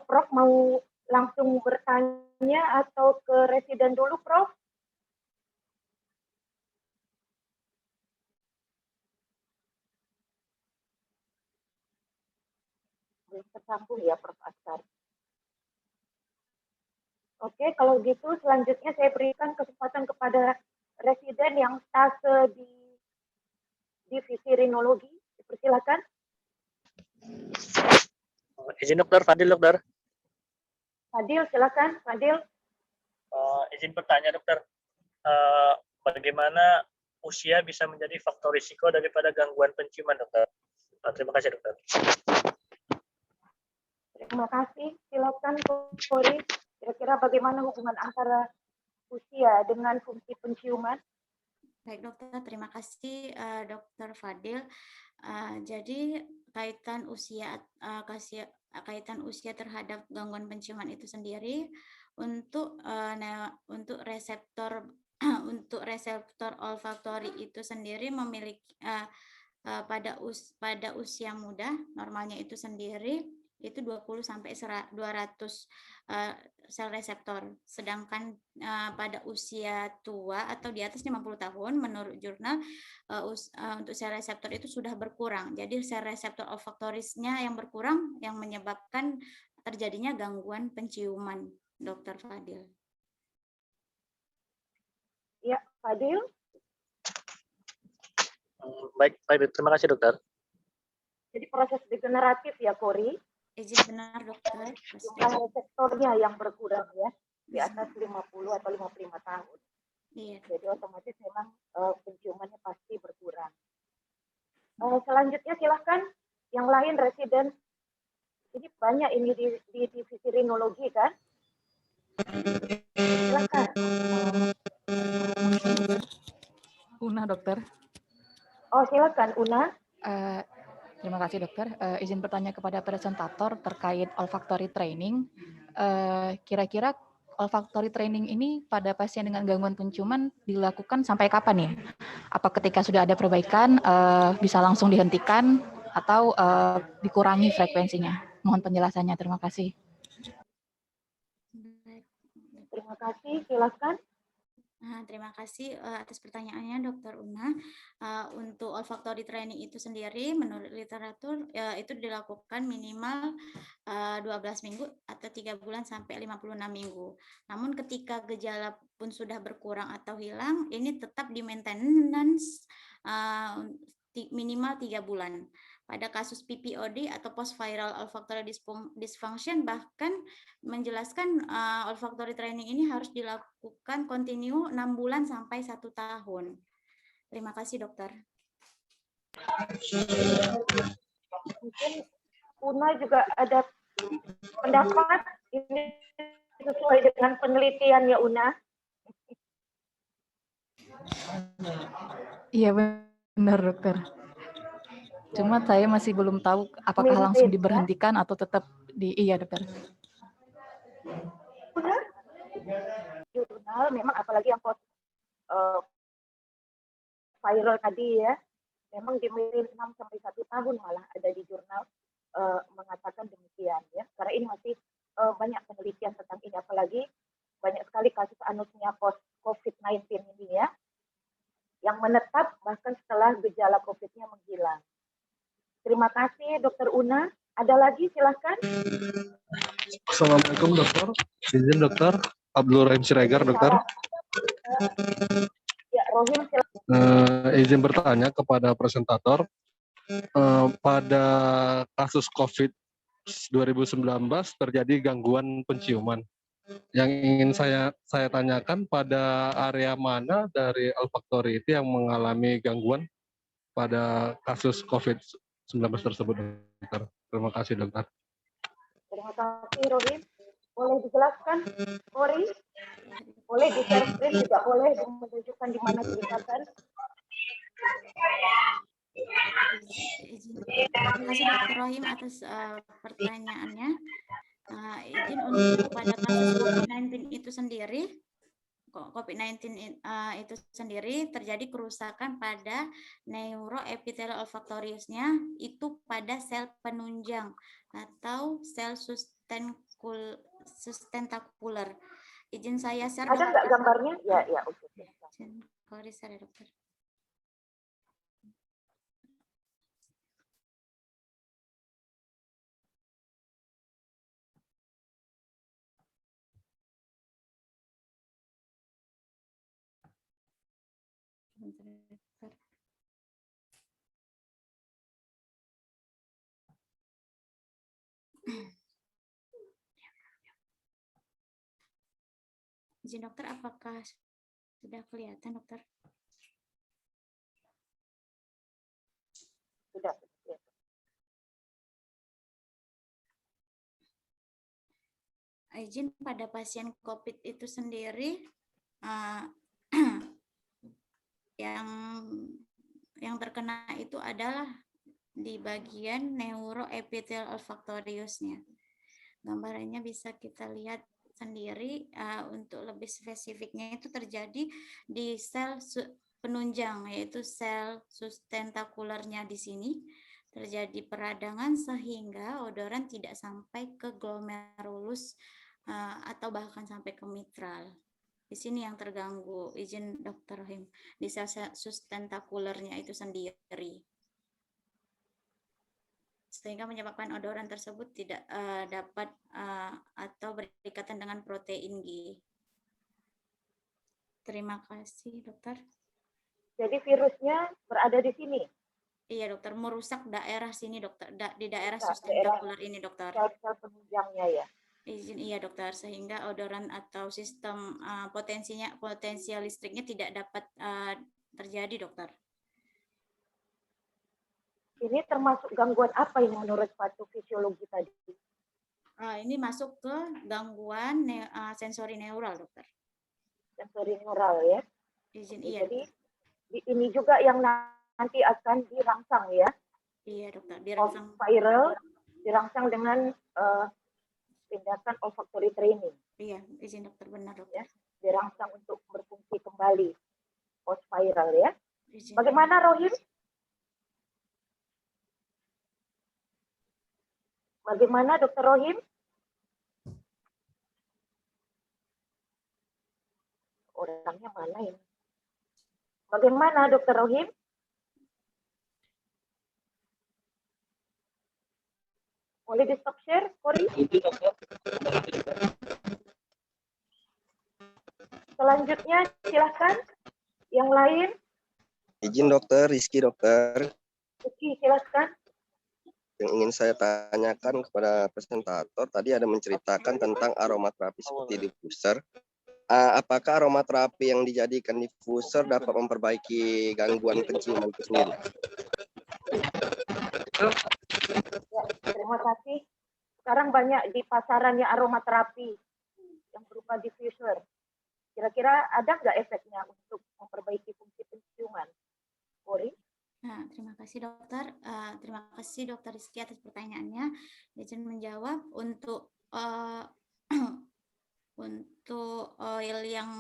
S1: Prof mau langsung bertanya atau ke residen dulu, Prof? Belum tersambung ya, Prof. Aksar. Oke, kalau gitu selanjutnya saya berikan kesempatan kepada residen yang stase di divisi rinologi. Persilakan.
S6: Izin dokter, Fadil dokter.
S1: Fadil, silakan. Fadil.
S6: Izin bertanya dokter, bagaimana usia bisa menjadi faktor risiko daripada gangguan penciuman dokter? Terima kasih dokter.
S1: Terima kasih. Silakan, Kori. Kira-kira bagaimana hubungan antara usia dengan fungsi penciuman?
S2: Baik dokter, terima kasih Dokter Fadil. Jadi kaitan usia terhadap gangguan penciuman itu sendiri untuk reseptor untuk reseptor olfaktori itu sendiri memiliki pada usia muda normalnya itu sendiri itu 20 sampai 200 sel reseptor. Sedangkan pada usia tua atau di atas 50 tahun menurut jurnal untuk sel reseptor itu sudah berkurang. Jadi sel reseptor olfaktorisnya yang berkurang yang menyebabkan terjadinya gangguan penciuman, Dr. Fadil.
S1: Ya, Fadil.
S6: Baik, terima kasih dokter.
S1: Jadi proses degeneratif ya, Kori.
S2: Izin benar dokter.
S1: Jumlah reseptornya yang berkurang ya, di atas 50 atau 55 tahun.
S2: Iya.
S1: Jadi otomatis memang penciumannya pasti berkurang. Selanjutnya silahkan yang lain residen. Ini banyak ini di divisi rinologi kan? Silakan.
S7: Una dokter.
S1: Oh silakan Una.
S7: Terima kasih dokter. Izin bertanya kepada presentator terkait olfactory training. Kira-kira olfactory training ini pada pasien dengan gangguan penciuman dilakukan sampai kapan ya? Apa ketika sudah ada perbaikan bisa langsung dihentikan atau dikurangi frekuensinya? Mohon penjelasannya. Terima kasih.
S1: Terima kasih. Silakan.
S2: Terima kasih atas pertanyaannya Dr. Una. Untuk olfactory training itu sendiri menurut literatur itu dilakukan minimal 12 minggu atau 3 bulan sampai 56 minggu. Namun ketika gejala pun sudah berkurang atau hilang, ini tetap di maintenance minimal 3 bulan. Pada kasus PPOD atau post viral olfactory dysfunction bahkan menjelaskan olfactory training ini harus dilakukan kontinu 6 bulan sampai 1 tahun. Terima kasih dokter.
S1: Mungkin Una juga ada pendapat ini sesuai dengan penelitian ya Una.
S7: Iya benar dokter. Cuma saya masih belum tahu apakah langsung diberhentikan atau tetap iya dokter.
S1: Benar? Jurnal memang apalagi yang post viral tadi ya, memang di 6 sampai 1 tahun malah ada di jurnal mengatakan demikian ya. Karena ini masih banyak penelitian tentang ini, apalagi banyak sekali kasus anosmia post COVID-19 ini ya, yang menetap bahkan setelah gejala COVID-nya menghilang. Terima kasih Dr. Una. Ada lagi silahkan.
S8: Assalamualaikum dokter. Izin dokter. Abdul Rahim Siregar dokter.
S1: Ya Rohim silahkan.
S8: Izin bertanya kepada presentator. Pada kasus COVID 2019 terjadi gangguan penciuman. Yang ingin saya tanyakan pada area mana dari olfactory itu yang mengalami gangguan pada kasus COVID-19 tersebut, dokter. Terima kasih, dokter.
S1: Terima kasih, Rohim. Boleh dijelaskan, Kori? Boleh di-share screen, juga boleh menunjukkan di mana dijelaskan.
S2: Terima kasih Dr. Rohim atas pertanyaannya. Izin untuk pada kasus COVID-19 itu sendiri, COVID-19 itu sendiri terjadi kerusakan pada neuroepithelial olfaktoriusnya itu pada sel penunjang atau sel sustentakuler. Izin saya share.
S1: Ada nggak gambarnya? Ya, ya, oke.
S2: Kalau share ya, dokter. Izin dokter, apakah sudah kelihatan dokter?
S1: Sudah. Ya.
S2: Izin pada pasien COVID itu sendiri yang terkena itu adalah di bagian neuroepithelial olfaktoriusnya. Gambarannya bisa kita lihat sendiri. Untuk lebih spesifiknya itu terjadi di sel penunjang, yaitu sel sustentakulernya di sini terjadi peradangan sehingga odoran tidak sampai ke glomerulus atau bahkan sampai ke mitral. Di sini yang terganggu, izin Dr. Rahim, di sel sustentakulernya itu sendiri. Sehingga menyebabkan odoran tersebut tidak dapat atau berikatan dengan protein G. Terima kasih, dokter.
S1: Jadi virusnya berada di sini?
S2: Iya, dokter. Merusak daerah sini, dokter. Di daerah sustentakuler ini, dokter.
S1: Sel-sel penunjangnya ya?
S2: Izin, iya, dokter. Sehingga odoran atau sistem potensial listriknya tidak dapat terjadi, dokter.
S1: Ini termasuk gangguan apa ini menurut patofisiologi tadi?
S2: Ini masuk ke gangguan sensori neural, dokter. Sensori
S1: neural ya?
S2: Izin,
S1: oke,
S2: iya.
S1: Jadi ini juga yang nanti akan dirangsang ya?
S2: Iya, dokter. Dirangsang.
S1: Viral, dirangsang dengan tindakan olfactory training.
S2: Iya, izin dokter, benar dokter.
S1: Ya, dirangsang untuk berfungsi kembali post viral ya.
S2: Izin.
S1: Bagaimana Rohim? Bagaimana Dokter Rohim? Orangnya mana ini? Bagaimana Dokter Rohim? Boleh di stop share, Kori? Selanjutnya silahkan yang lain.
S9: Izin dokter, Rizky dokter.
S1: Rizky silahkan.
S9: Yang ingin saya tanyakan kepada presentator, tadi ada menceritakan tentang aromaterapi seperti diffuser. Apakah aromaterapi yang dijadikan diffuser dapat memperbaiki gangguan penciuman itu sendiri?
S1: Ya, terima kasih. Sekarang banyak di pasaran ya aromaterapi yang berupa diffuser. Kira-kira ada nggak efeknya untuk memperbaiki fungsi penciuman? Kori?
S2: Nah, terima kasih dokter. Terima kasih dokter Rizky atas pertanyaannya. Izin menjawab untuk untuk oil yang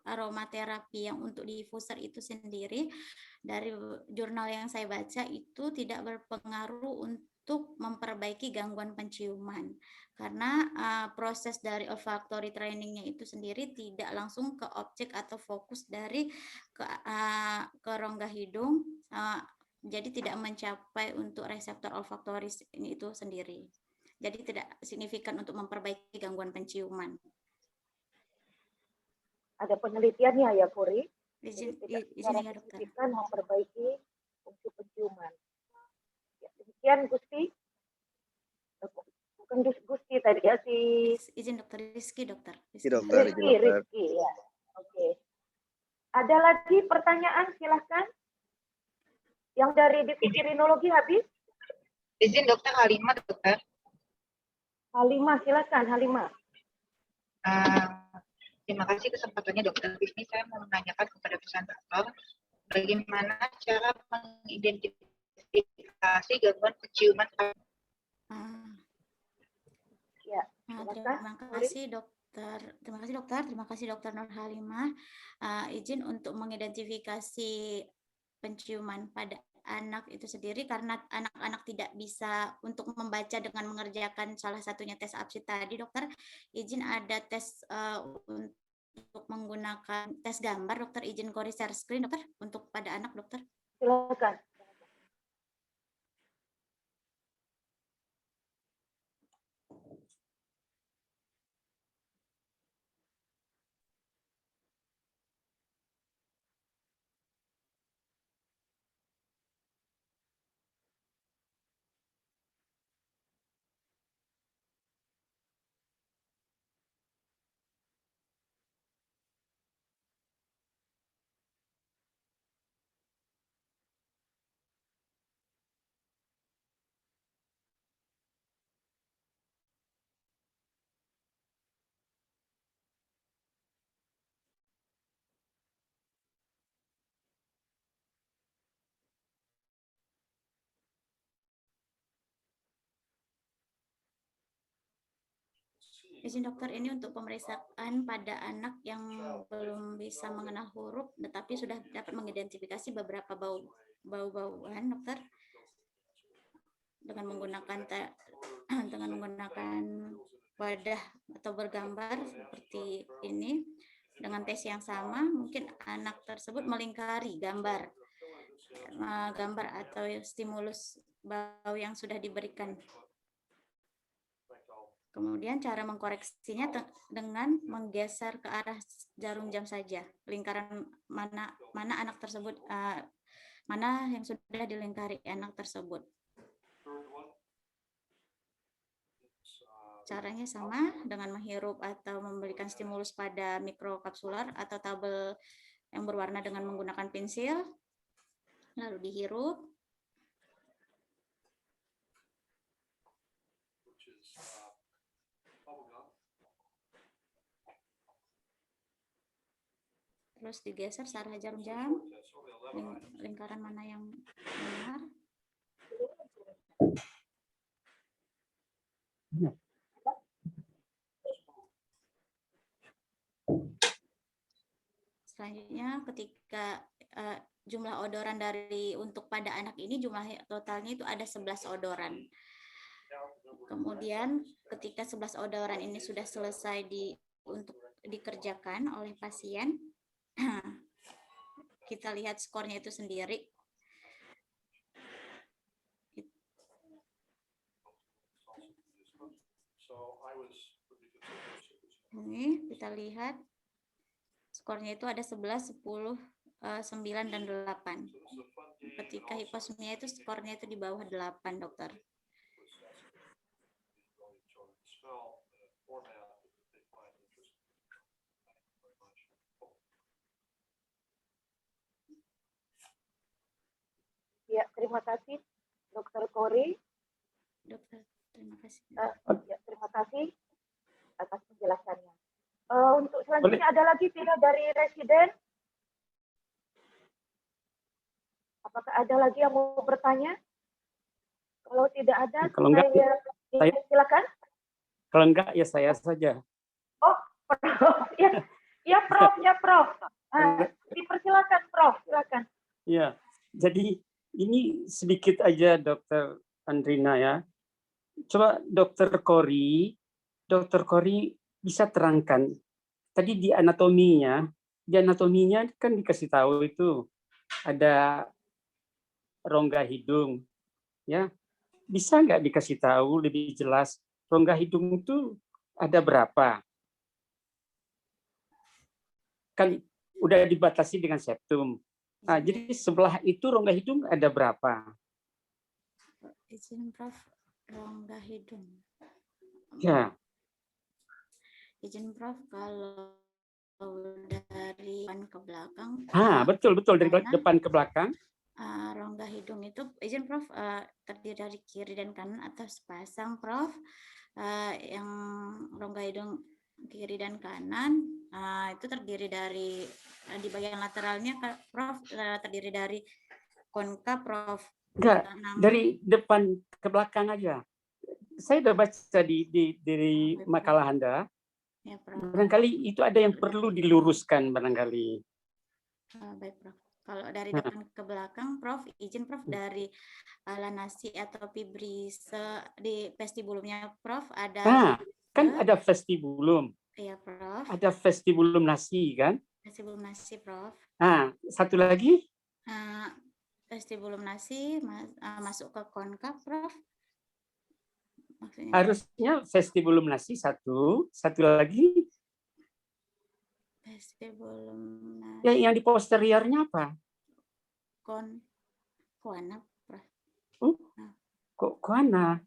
S2: aromaterapi yang untuk diffuser itu sendiri, dari jurnal yang saya baca itu tidak berpengaruh untuk memperbaiki gangguan penciuman, karena proses dari olfactory trainingnya itu sendiri tidak langsung ke objek atau fokus dari ke rongga hidung, jadi tidak mencapai untuk reseptor olfaktoris ini itu sendiri. Jadi tidak signifikan untuk memperbaiki gangguan penciuman.
S1: Ada penelitiannya ya, Kori?
S2: Izin ya dokter.
S1: Signifikan memperbaiki fungsi penciuman. Ya, demikian Gusti. Bukan Gusti tadi ya,
S2: izin dokter Rizky, dokter.
S1: Rizky ya. Oke. Ada lagi pertanyaan, silahkan. Yang dari divisi rinologi habis?
S10: Izin dokter Halimah, dokter.
S1: Halimah, silakan Halimah.
S10: Terima kasih kesempatannya dokter. Ini saya mau menanyakan kepada presentator bagaimana cara mengidentifikasi gangguan penciuman.
S1: Ya,
S2: terima kasih Terima kasih dokter. Terima kasih dokter Nur Halimah. Izin untuk mengidentifikasi penciuman pada anak itu sendiri karena anak-anak tidak bisa untuk membaca dengan mengerjakan salah satunya tes absid tadi, dokter. Izin ada tes untuk menggunakan tes gambar, dokter. Izin Kori share screen, dokter, untuk pada anak, dokter.
S1: Silakan.
S2: Izin dokter, ini untuk pemeriksaan pada anak yang belum bisa mengenal huruf, tetapi sudah dapat mengidentifikasi beberapa bau-bauan, dokter, dengan menggunakan wadah atau bergambar seperti ini. Dengan tes yang sama, mungkin anak tersebut melingkari gambar atau stimulus bau yang sudah diberikan. Kemudian cara mengkoreksinya dengan menggeser ke arah jarum jam saja. Lingkaran mana anak tersebut, mana yang sudah dilingkari anak tersebut. Caranya sama dengan menghirup atau memberikan stimulus pada mikrokapsular atau tabel yang berwarna dengan menggunakan pensil. Lalu dihirup. Terus digeser searah jarum jam, lingkaran mana yang benar. Selanjutnya, ketika jumlah odoran untuk pada anak ini, jumlah totalnya itu ada 11 odoran. Kemudian ketika 11 odoran ini sudah selesai untuk dikerjakan oleh pasien, kita lihat skornya itu sendiri. Ini kita lihat skornya itu ada 11, 10, 9, dan 8. Ketika hiposmia itu skornya itu di bawah 8, dokter.
S1: Ya, terima kasih Dokter Kori.
S2: Dokter, terima kasih.
S1: Ya, terima kasih atas penjelasannya. Untuk selanjutnya ada lagi tidak dari residen? Apakah ada lagi yang mau bertanya? Kalau tidak ada,
S11: kalau enggak, saya
S1: silakan.
S11: Kalau enggak, ya saya saja.
S1: Oh, Prof. Ya, Prof. Ya, Prof. Dipersilakan, Prof. Silakan.
S11: Ya, jadi ini sedikit aja, Dokter Andrina ya. Coba Dokter Kori bisa terangkan. Tadi di anatominya kan dikasih tahu itu ada rongga hidung, ya. Bisa nggak dikasih tahu lebih jelas rongga hidung itu ada berapa? Kan udah dibatasi dengan septum. Nah, jadi sebelah itu rongga hidung ada berapa?
S2: Izin Prof, rongga hidung.
S11: Ya.
S2: Izin Prof, kalau dari depan ke belakang.
S11: Betul dari depan ke belakang.
S2: Rongga hidung itu, izin Prof, terdiri dari kiri dan kanan atau sepasang, Prof. Yang rongga hidung kiri dan kanan itu terdiri dari di bagian lateralnya, Prof, terdiri dari konka, Prof.
S11: Enggak, dari depan ke belakang aja. Saya udah baca di makalah Anda,
S2: Ya, Prof.
S11: Barangkali itu ada yang perlu diluruskan barangkali.
S2: Baik, Prof. Kalau dari
S11: Nah.
S2: depan ke belakang, Prof, izin Prof, dari lanasi atau fibrise di vestibulumnya, Prof, ada
S11: Kan ada vestibulum,
S2: iya, Prof.
S11: ada vestibulum nasi kan?
S2: Vestibulum nasi, Prof.
S11: Satu lagi?
S2: Vestibulum nasi masuk ke konkav, Prof. Maksudnya
S11: Harusnya vestibulum nasi satu lagi.
S2: vestibulum nasi.
S11: Ya, yang di posteriornya apa?
S2: Koana, Prof.
S11: Koana.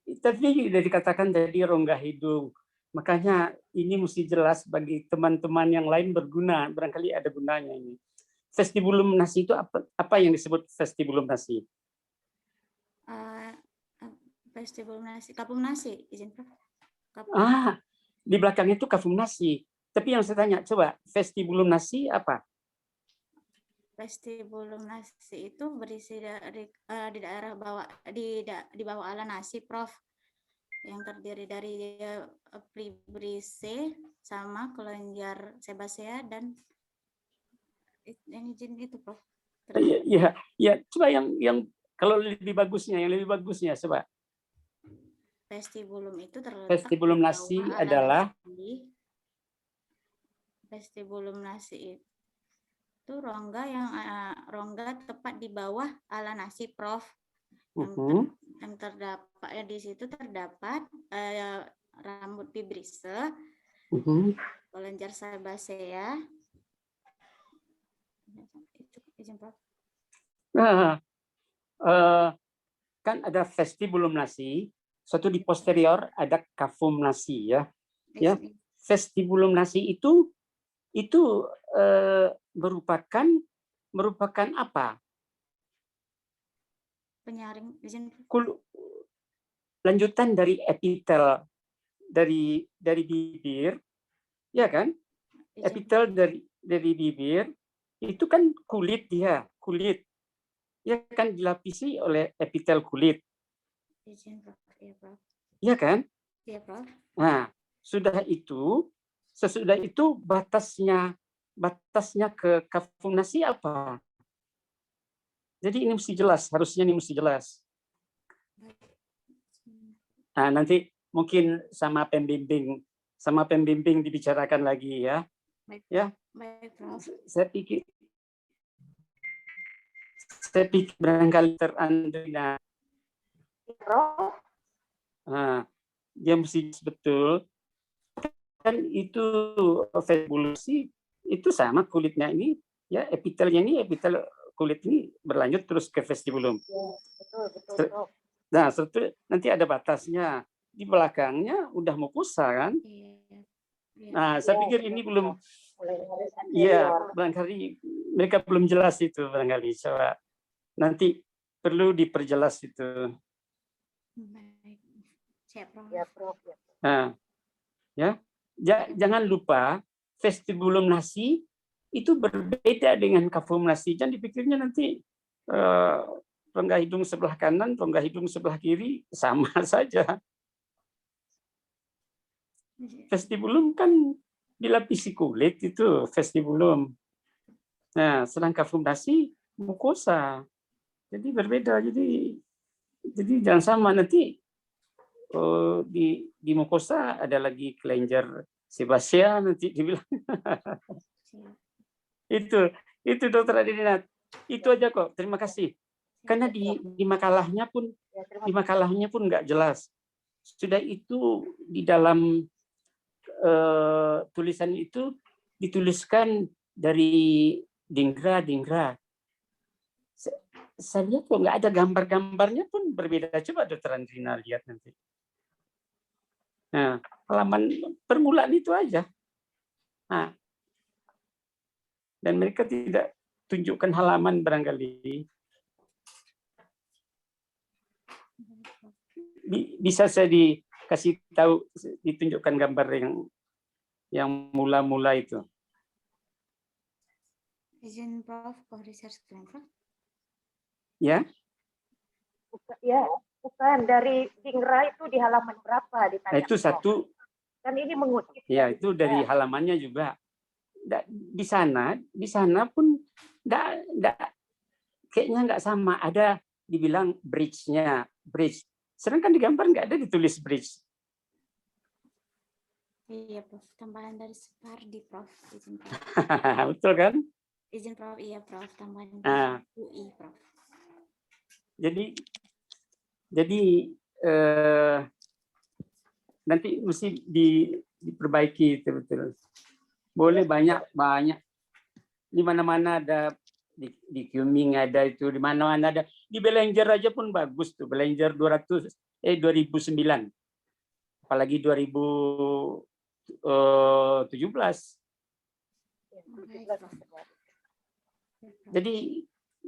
S11: Tapi sudah dikatakan tadi rongga hidung. Makanya ini mesti jelas bagi teman-teman yang lain berguna. Barangkali ada gunanya ini. Vestibulum nasi itu apa yang disebut vestibulum nasi?
S2: Vestibulum nasi, kapum nasi, izin Prof.
S11: Di belakangnya itu kafum nasi. Tapi yang saya tanya, coba vestibulum nasi apa?
S2: Vestibulum nasi itu berisi di daerah bawah di bawah ala nasi, Prof. Yang terdiri dari fibrise sama kelenjar sebasea dan yang izin itu, Prof.
S11: Ya, coba yang kalau lebih bagusnya coba.
S2: Vestibulum itu terletak
S11: Vestibulum nasi adalah
S2: vestibulum nasi itu rongga tepat di bawah ala nasi, Prof. Yang terdapat di situ terdapat rambut fibrise, kelenjar sebasea. Itu izin, Prof.
S11: Kan ada vestibulum nasi, satu di posterior ada kafum nasi ya. Ya, vestibulum nasi itu merupakan apa?
S2: Penyaring, izin.
S11: Lanjutan dari epitel dari bibir, ya kan? Epitel dari bibir itu kan kulit dia, ya kan dilapisi oleh epitel kulit.
S2: Izin, Prof. Iya, Prof.
S11: Iya kan?
S2: Iya, Prof.
S11: Nah, sesudah itu batasnya ke kafum nasi apa? Jadi ini mesti jelas, harusnya ini mesti jelas. Nah, nanti mungkin sama pembimbing dibicarakan lagi ya.
S2: Baik.
S11: Ya.
S2: Baik, Prof.
S11: Saya pikir barangkali terandina.
S1: Prof.
S11: Dia mesti betul. Kan itu vestibulasi itu sama kulitnya ini, ya epitelnya ini, epitel kulit ini berlanjut terus ke vestibulum.
S1: Betul, Prof.
S11: Nah, nanti ada batasnya. Di belakangnya udah mukosa kan? Nah, saya pikir ini belum. Iya, barangkali mereka belum jelas itu barangkali. Coba nanti perlu diperjelas itu.
S2: Baik. Siap, Prof.
S1: Ya, Prof.
S11: Nah, ya, jangan lupa vestibulum nasi itu berbeda dengan kafum nasi. Jangan dipikirnya nanti rongga hidung sebelah kanan, rongga hidung sebelah kiri sama saja. Vestibulum kan dilapisi kulit itu vestibulum. Nah, sedang kafum nasi mukosa. Jadi berbeda. Jadi jangan sama nanti di mukosa ada lagi kelenjar sebasea nanti dibilang. itu Dokter Adinat. Itu aja kok. Terima kasih. Karena di makalahnya pun nggak jelas. Sudah itu di dalam tulisan itu dituliskan dari Dinggra. Saya lihat kok nggak ada gambar-gambarnya pun berbeda. Coba Dokter Andrina lihat nanti. Nah, halaman permulaan itu aja. Nah, dan mereka tidak tunjukkan halaman barangkali. Bisa saya dikasih tahu, ditunjukkan gambar yang mula-mula itu.
S2: Izin, Prof. Research screen, Prof.
S11: Ya?
S1: Ya, Bukan, dari Dingra itu di halaman berapa
S11: Nah,
S1: ditanya?
S11: itu satu.
S1: Kan ini mengutip.
S11: Ya, itu dari halamannya juga. Di sana pun kayaknya nggak sama. Ada dibilang bridge-nya, bridge. Sedangkan di gambar nggak ada ditulis bridge.
S2: Iya, Prof. Tambahan dari Supardi, Prof. Izin, Prof.
S11: Betul kan?
S2: Izin, Prof. Iya, Prof. Tambahan
S11: Nah,
S2: dari UI, Prof.
S11: Jadi nanti mesti diperbaiki betul-betul. Boleh banyak di mana-mana ada, di Qming ada itu, di mana-mana ada. Di Bellenger aja pun bagus tuh, Bellenger 2009. Apalagi 2017.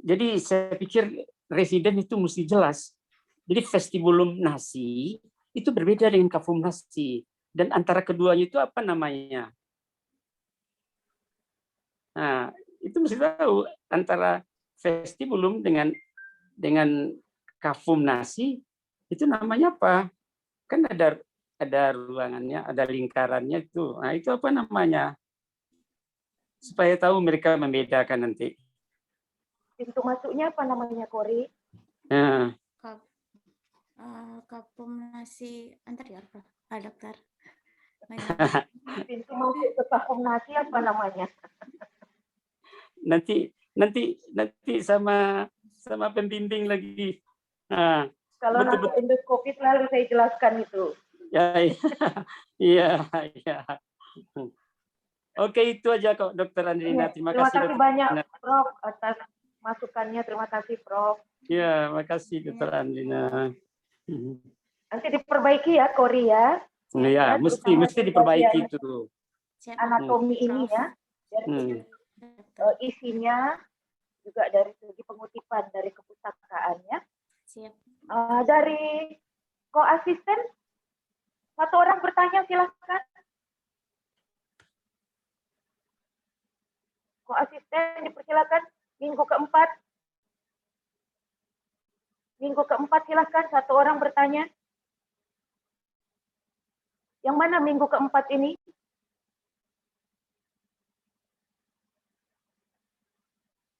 S11: Jadi saya pikir residen itu mesti jelas. Jadi Vestibulum Nasi itu berbeda dengan Kafum Nasi, dan antara keduanya itu apa namanya? Nah, itu mesti tahu antara Vestibulum dengan Kafum Nasi itu namanya apa? Kan ada ruangannya, ada lingkarannya itu. Nah, itu apa namanya? Supaya tahu mereka membedakan nanti.
S1: Pintu masuknya apa namanya, Kori?
S11: Nah.
S2: Kafum Nasi anterior, Prof. Dokter.
S1: Pintu masuk ke Kafum Nasi apa namanya?
S11: Nanti sama pembimbing lagi. Nah,
S1: kalau nanti endoskopis lalu saya jelaskan itu.
S11: Iya. Oke, itu aja kok, Dokter Andrina. Terima kasih
S1: banyak, Prof, atas masukannya. Terima kasih, Prof.
S11: Ya, makasih, Dokter Andrina.
S1: Nanti diperbaiki ya, Kori ya.
S11: Iya, mesti diperbaiki itu.
S1: Anatomi ini ya. Dari isinya, juga dari segi pengutipan dari kepustakaannya. Dari koasisten, satu orang bertanya, silahkan. Koasisten dipersilakan. Minggu keempat silahkan, satu orang bertanya. Yang mana minggu keempat ini?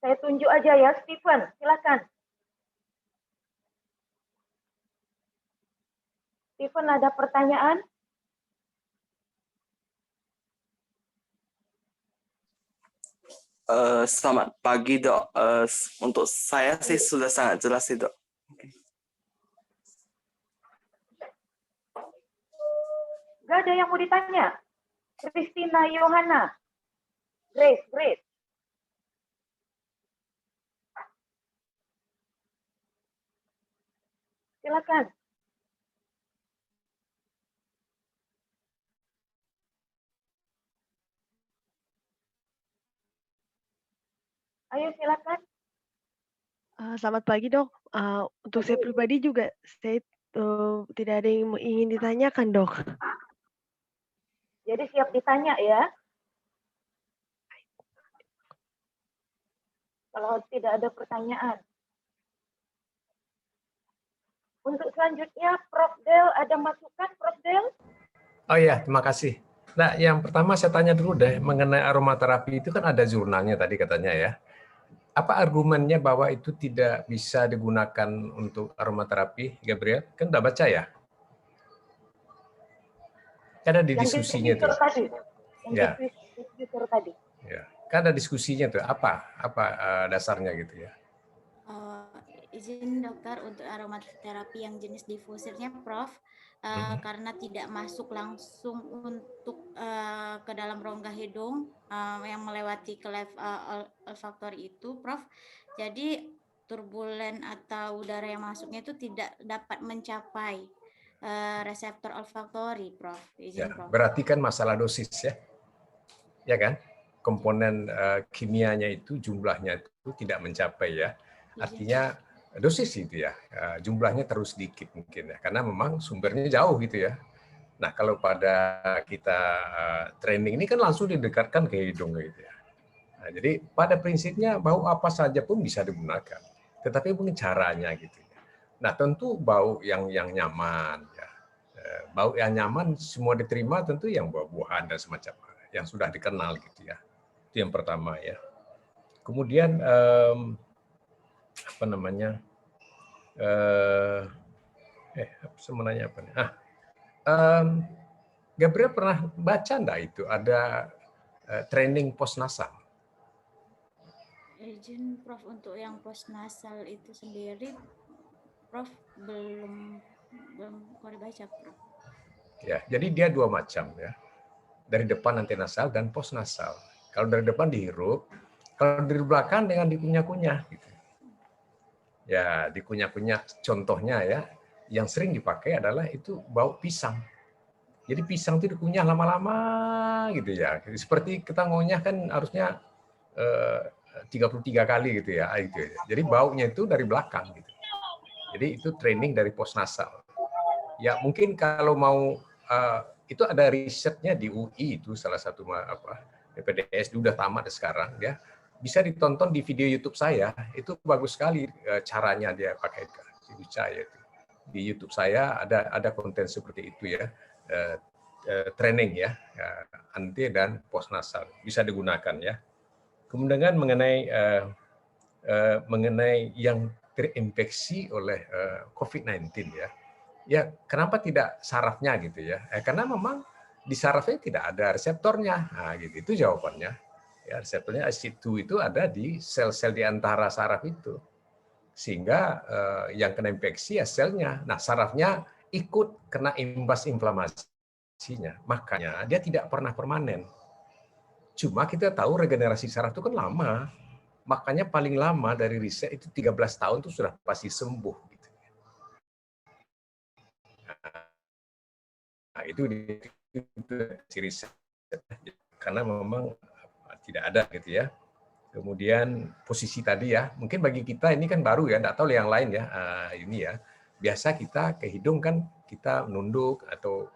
S1: Saya tunjuk aja ya, Stephen, silakan. Stephen, ada pertanyaan?
S12: Selamat pagi, Dok. Untuk saya sih sudah sangat jelas sih, Dok.
S1: Gak ada yang mau ditanya? Christina Yohana. Grace. Silakan. Ayo silakan.
S13: Selamat pagi, Dok. Untuk saya pribadi juga saya tidak ada yang ingin ditanyakan, Dok.
S1: Jadi siap ditanya ya. Kalau tidak ada pertanyaan. Untuk selanjutnya, Prof. Del, ada masukan, Prof. Del?
S14: Oh iya, terima kasih. Nah, yang pertama saya tanya dulu deh, mengenai aromaterapi itu kan ada jurnalnya tadi katanya ya. Apa argumennya bahwa itu tidak bisa digunakan untuk aromaterapi, Gabriel? Kan udah baca ya? Kan ada di diskusinya tuh. Ya. Ya. Kan ada diskusinya tuh. Apa dasarnya gitu ya?
S2: Izin dokter, untuk aromaterapi yang jenis diffusernya, Prof, karena tidak masuk langsung untuk ke dalam rongga hidung yang melewati ke olfaktori itu, Prof. Jadi turbulen atau udara yang masuknya itu tidak dapat mencapai reseptor olfaktori, Prof. Izin,
S14: Ya,
S2: Prof.
S14: berarti kan masalah dosis ya, ya kan? Komponen kimianya itu jumlahnya itu tidak mencapai ya. Artinya dosis itu ya, jumlahnya terus sedikit mungkin ya, karena memang sumbernya jauh gitu ya. Nah kalau pada kita training ini kan langsung didekatkan ke hidung gitu ya. Nah, jadi pada prinsipnya bau apa saja pun bisa digunakan, tetapi mungkin caranya gitu ya. Nah, tentu bau yang nyaman, ya. Bau yang nyaman semua diterima tentu yang buah-buahan dan semacam yang sudah dikenal gitu ya. Itu yang pertama ya. Kemudian apa namanya? Sebenarnya apa nih? Gabriel pernah baca enggak itu ada training postnasal?
S2: Izin Prof untuk yang postnasal itu sendiri, Prof belum baca, Prof.
S14: Ya, jadi dia dua macam ya. Dari depan antenasal dan postnasal. Kalau dari depan dihirup, kalau dari belakang dengan dikunyah-kunyah gitu. Ya, dikunyah-kunyah contohnya ya, yang sering dipakai adalah itu bau pisang. Jadi pisang itu dikunyah lama-lama gitu ya. Seperti kita ngunyah kan harusnya 33 kali gitu ya. Jadi baunya itu dari belakang gitu. Jadi itu training dari postnasal. Ya mungkin kalau mau itu ada risetnya di UI itu salah satu PPDS udah tamat sekarang ya. Bisa ditonton di video YouTube saya. Itu bagus sekali caranya dia pakai saya itu. Di YouTube saya ada konten seperti itu ya. Training ya, anti dan postnasal bisa digunakan ya. Kemudian mengenai yang terinfeksi oleh COVID-19 ya. Ya, kenapa tidak sarafnya gitu ya? Karena memang di sarafnya tidak ada reseptornya. Nah, gitu. Itu jawabannya. Ya, reseptornya ACE2 itu ada di sel-sel di antara saraf itu. Sehingga yang kena infeksi ya selnya. Nah, sarafnya ikut kena imbas inflamasinya. Makanya dia tidak pernah permanen. Cuma kita tahu regenerasi saraf itu kan lama. Makanya paling lama dari riset itu 13 tahun itu sudah pasti sembuh. Gitu. Nah, itu riset. Karena memang tidak ada gitu ya. Kemudian posisi tadi ya, mungkin bagi kita ini kan baru ya, enggak tahu yang lain ya. Ini ya, biasa kita ke hidung kan kita menunduk atau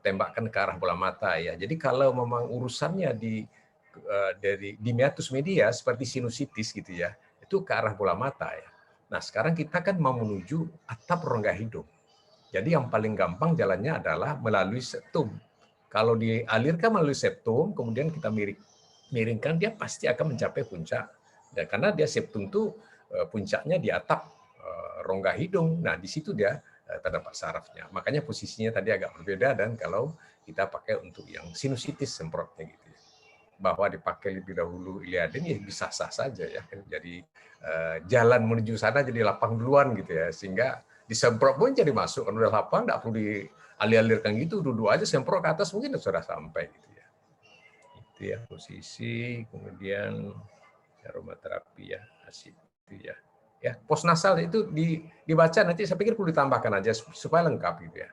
S14: tembakkan ke arah bola mata ya. Jadi kalau memang urusannya di meatus media seperti sinusitis gitu ya, itu ke arah bola mata ya. Nah sekarang kita kan mau menuju atap rongga hidung. Jadi yang paling gampang jalannya adalah melalui septum. Kalau dialirkan melalui septum, kemudian kita miringkan, dia pasti akan mencapai puncak. Ya, karena dia septum itu puncaknya di atap rongga hidung. Nah di situ dia terdapat sarafnya. Makanya posisinya tadi agak berbeda dan kalau kita pakai untuk yang sinusitis semprotnya gitu. Bahwa dipakai lebih dahulu Iliadin ya bisa sah saja ya. Jadi jalan menuju sana jadi lapang duluan gitu ya. Sehingga disemprot pun jadi masuk. Kalau udah lapang nggak perlu dialir-alirkan gitu. Duduk aja semprot ke atas mungkin sudah sampai gitu ya. Itu ya posisi. Kemudian aromaterapi ya. Asik itu ya. Ya, postnasal itu dibaca nanti saya pikir perlu ditambahkan aja supaya lengkap gitu ya.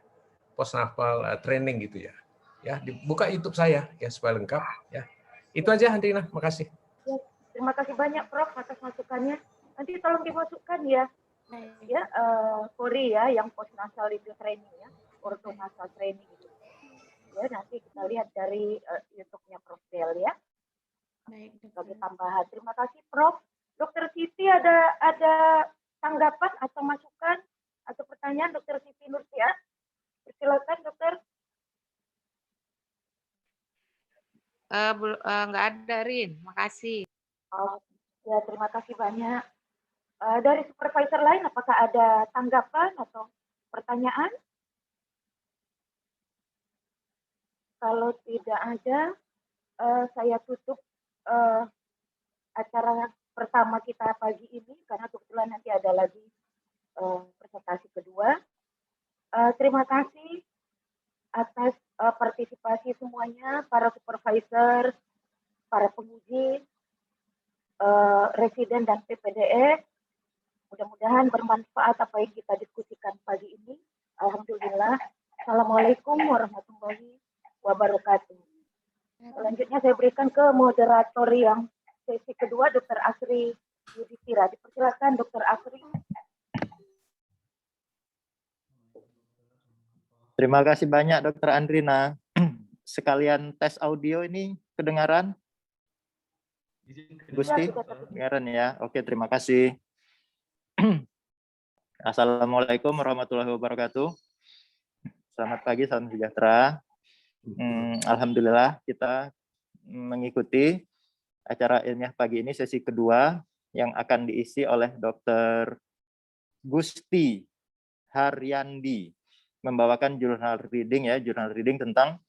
S14: Postnasal training gitu ya. Ya, dibuka YouTube saya ya supaya lengkap ya. Itu aja Andrina, makasih.
S1: Ya, terima kasih banyak Prof atas masukannya. Nanti tolong dimasukkan ya. Ya, Kori ya yang postnasal itu training ya, ortonasal training itu. Ya, nanti kita lihat dari YouTube-nya Prof Del ya.
S2: Baik,
S1: sebagai tambahan. Terima kasih Prof. Dokter Siti ada tanggapan atau masukan atau pertanyaan Dokter Siti Nursia? Silakan Dokter.
S15: Nggak ada, Rin. Makasih.
S1: Oh, ya, terima kasih banyak. Dari supervisor lain, apakah ada tanggapan atau pertanyaan? Kalau tidak ada, saya tutup acara pertama kita pagi ini, karena kebetulan nanti ada lagi presentasi kedua. Terima kasih atas partisipasi semuanya, para supervisor, para penguji, residen dan PPDS. Mudah-mudahan bermanfaat apa yang kita diskusikan pagi ini. Alhamdulillah. Assalamualaikum warahmatullahi wabarakatuh. Selanjutnya saya berikan ke moderator yang sesi kedua, Dr. Asri Yudhistira. Dipersilakan Dr. Asri.
S16: Terima kasih banyak Dr. Andrina. Sekalian tes audio ini kedengaran? Gusti, kedengaran ya? Oke, terima kasih. Assalamualaikum warahmatullahi wabarakatuh. Selamat pagi, salam sejahtera. Alhamdulillah kita mengikuti acara ilmiah pagi ini sesi kedua yang akan diisi oleh Dr. Gusti Haryandi membawakan jurnal reading tentang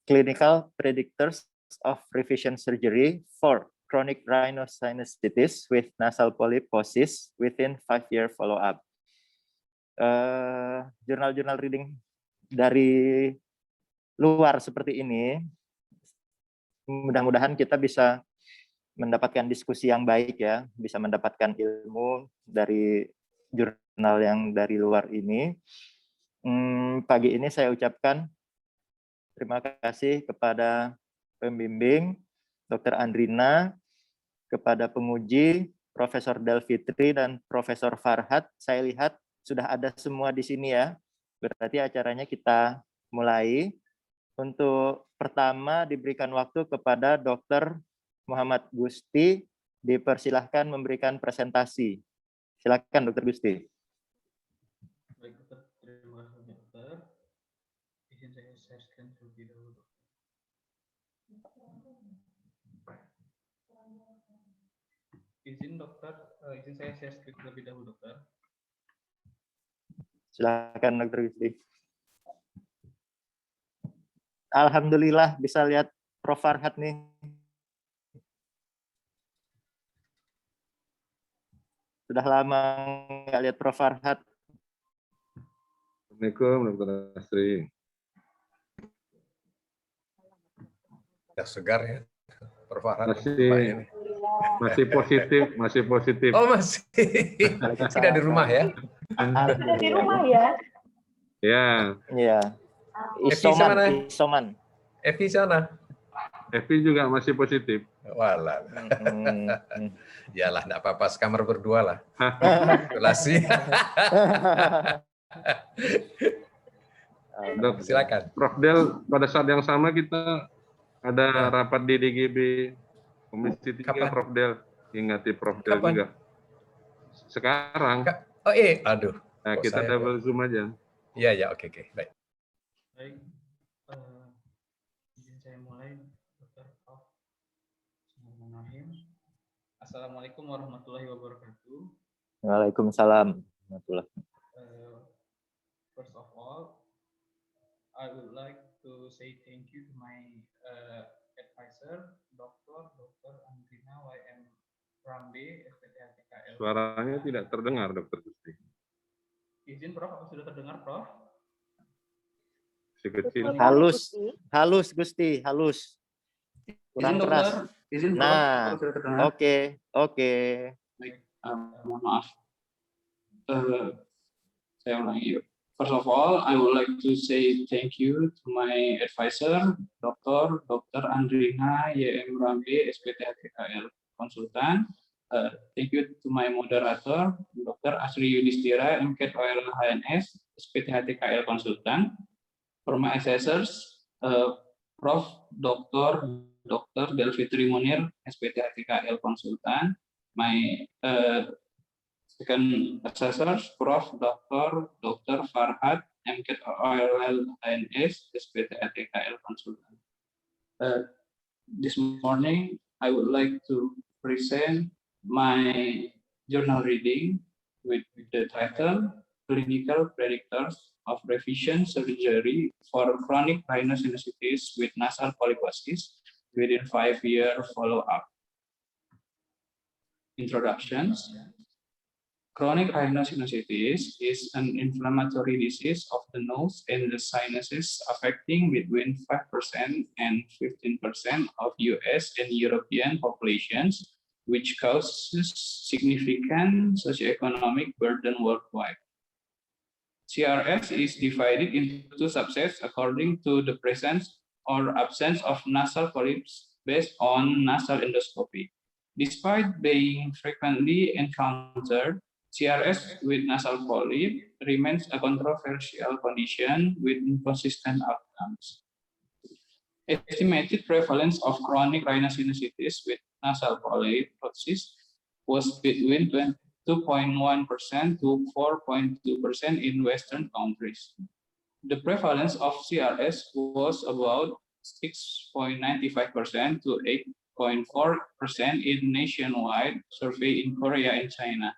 S16: Clinical Predictors of Revision Surgery for Chronic Rhinosinusitis with Nasal Polyposis within 5-year follow-up. Jurnal-jurnal reading dari luar seperti ini, mudah-mudahan kita bisa mendapatkan diskusi yang baik ya, bisa mendapatkan ilmu dari jurnal yang dari luar ini. Pagi ini saya ucapkan terima kasih kepada pembimbing Dr. Andrina, kepada penguji Profesor Delfitri dan Profesor Farhad. Saya lihat sudah ada semua di sini ya. Berarti acaranya kita mulai. Untuk pertama diberikan waktu kepada Dr. Muhammad Gusti, dipersilahkan memberikan presentasi. Silakan Dr. Gusti.
S17: Baik, Dokter. Terima kasih, Dokter. Izin saya share screen terlebih dahulu. Izin saya share screen terlebih dahulu, Dokter.
S16: Silakan Dr. Gusti. Alhamdulillah bisa lihat Prof. Farhad nih. Sudah lama nggak lihat Prof. Farhad.
S18: Assalamualaikum Dr. Asri.
S14: Sudah segar ya, Prof. Farhad.
S18: Masih positif.
S14: Oh masih. Tidak di rumah ya?
S1: Di rumah ya?
S18: Ya.
S16: Iya. Isoman.
S14: Evi sana.
S18: Evi juga masih positif.
S14: Walah. Yalah, enggak apa-apa, sekamar berdua lah. Relasi. Silakan.
S18: Prof Del, pada saat yang sama kita ada rapat di DGB Komisi 3 Prof Del. Ingati Prof Del juga. Sekarang.
S14: Oh aduh.
S18: Nah, kita double zoom aja.
S14: Iya, oke, baik.
S17: Baik, izin saya mulai, Dokter. Bismillahirrahmanirrahim. Assalamualaikum warahmatullahi wabarakatuh.
S16: Waalaikumsalam warahmatullahi.
S17: First of all, I would like to say thank you to my advisor, Dr. Andrina YM Rambe, SPTHTKL.
S18: Suaranya tidak terdengar, Dr. Gusti.
S17: Izin, Prof, apa sudah terdengar, Prof?
S18: Kecil.
S16: Halus Gusti, halus. Kurang keras.
S17: Izin,
S16: nah, oke.
S17: Baik, mohon maaf. Saya ulangi. First of all, I would like to say thank you to my advisor, Dr. Andrina YM Rambe, SPTHTKL konsultan. Thank you to my moderator, Dr. Asri Yudhistira, MKet OL HNS, SPTHTKL konsultan. For my assessors, Prof. Dr. Delfitri Munir, SPTHTKL konsultan. My second assessors, Prof. Dr. Farhad, MKet OL HNS, SPTHTKL konsultan. This morning, I would like to present my journal reading with the title Clinical Predictors of Revision Surgery for Chronic Rhinosinusitis with Nasal Polyposis within 5-year follow-up. Introductions. Chronic rhinosinusitis is an inflammatory disease of the nose and the sinuses affecting between 5% and 15% of US and European populations, which causes significant socioeconomic burden worldwide. CRS is divided into two subsets according to the presence or absence of nasal polyps based on nasal endoscopy. Despite being frequently encountered, CRS with nasal polyp remains a controversial condition with inconsistent outcomes. Estimated prevalence of chronic rhinosinusitis with nasal polyposis was between 2.1% to 4.2% in Western countries. The prevalence of CRS was about 6.95% to 8.4% in nationwide survey in Korea and China.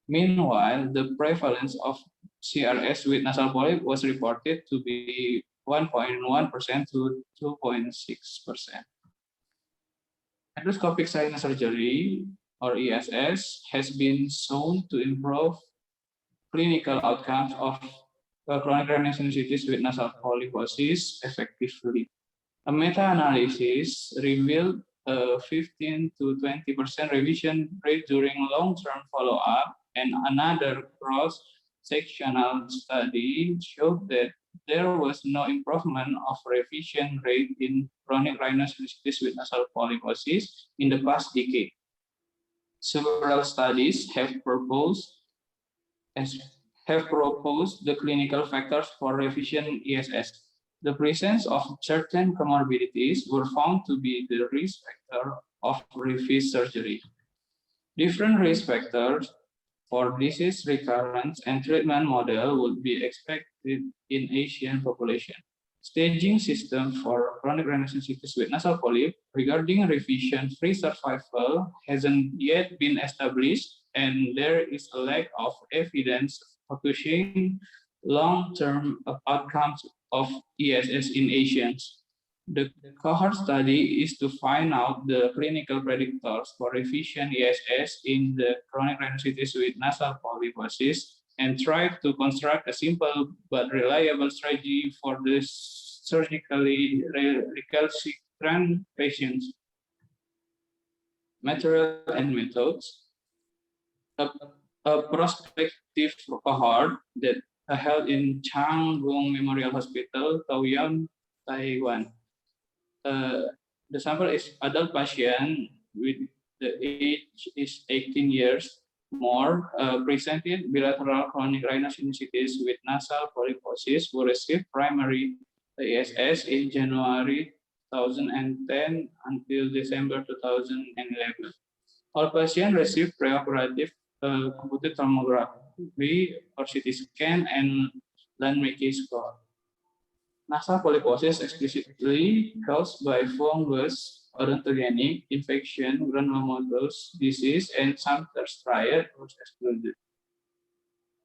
S17: Meanwhile, the prevalence of CRS with nasal polyp was reported to be 1.1% to 2.6%. Endoscopic sinus surgery, or ESS, has been shown to improve clinical outcomes of chronic rhinosinusitis with nasal polyposis effectively. A meta-analysis revealed a 15 to 20% revision rate during long-term follow-up, and another cross-sectional study showed that there was no improvement of revision rate in chronic rhinosinusitis with nasal polyposis in the past decade. Several studies have proposed the clinical factors for revision ESS. The presence of certain comorbidities were found to be the risk factor of revis surgery. Different risk factors for disease recurrence and treatment model would be expected in Asian population. Staging system for chronic rhinosinusitis with nasal polyp regarding revision-free survival hasn't yet been established, and there is a lack of evidence focusing long-term outcomes of ESS in Asians. The cohort study is to find out the clinical predictors for revision ESS in the chronic rhinosinusitis with nasal polyposis and try to construct a simple but reliable strategy for the surgically recalcitrant patients. Material and methods. A prospective cohort that held in Changgung Memorial Hospital, Taoyuan, Taiwan. The sample is adult patient with the age is 18 years more, presented bilateral chronic rhinosinusitis with nasal polyposis who received primary ESS in January 2010 until December 2011. All patients received preoperative computed tomography or CT scan and Lund-Mackey score. Nasal polyposis explicitly caused by fungus, odontogenic infection, granulomatous disease, and Sumter's triad was excluded.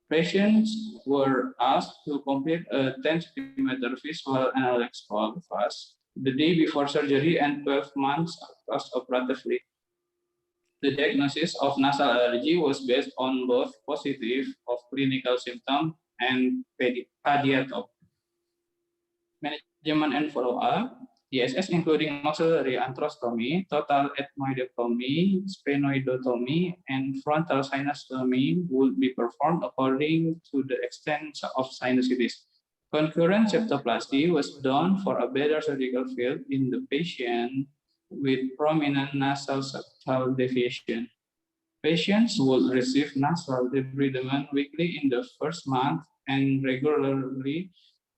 S17: Patients were asked to complete a 10 cm visual analog swab fast the day before surgery and 12 months post-operatively. The diagnosis of nasal allergy was based on both positive of clinical symptom and pediatric. Management and follow-up, ESS including maxillary antrostomy, total ethmoidectomy, sphenoidotomy, and frontal sinusotomy would be performed according to the extent of sinusitis. Concurrent septoplasty was done for a better surgical field in the patient with prominent nasal septal deviation. Patients would receive nasal debridement weekly in the first month and regularly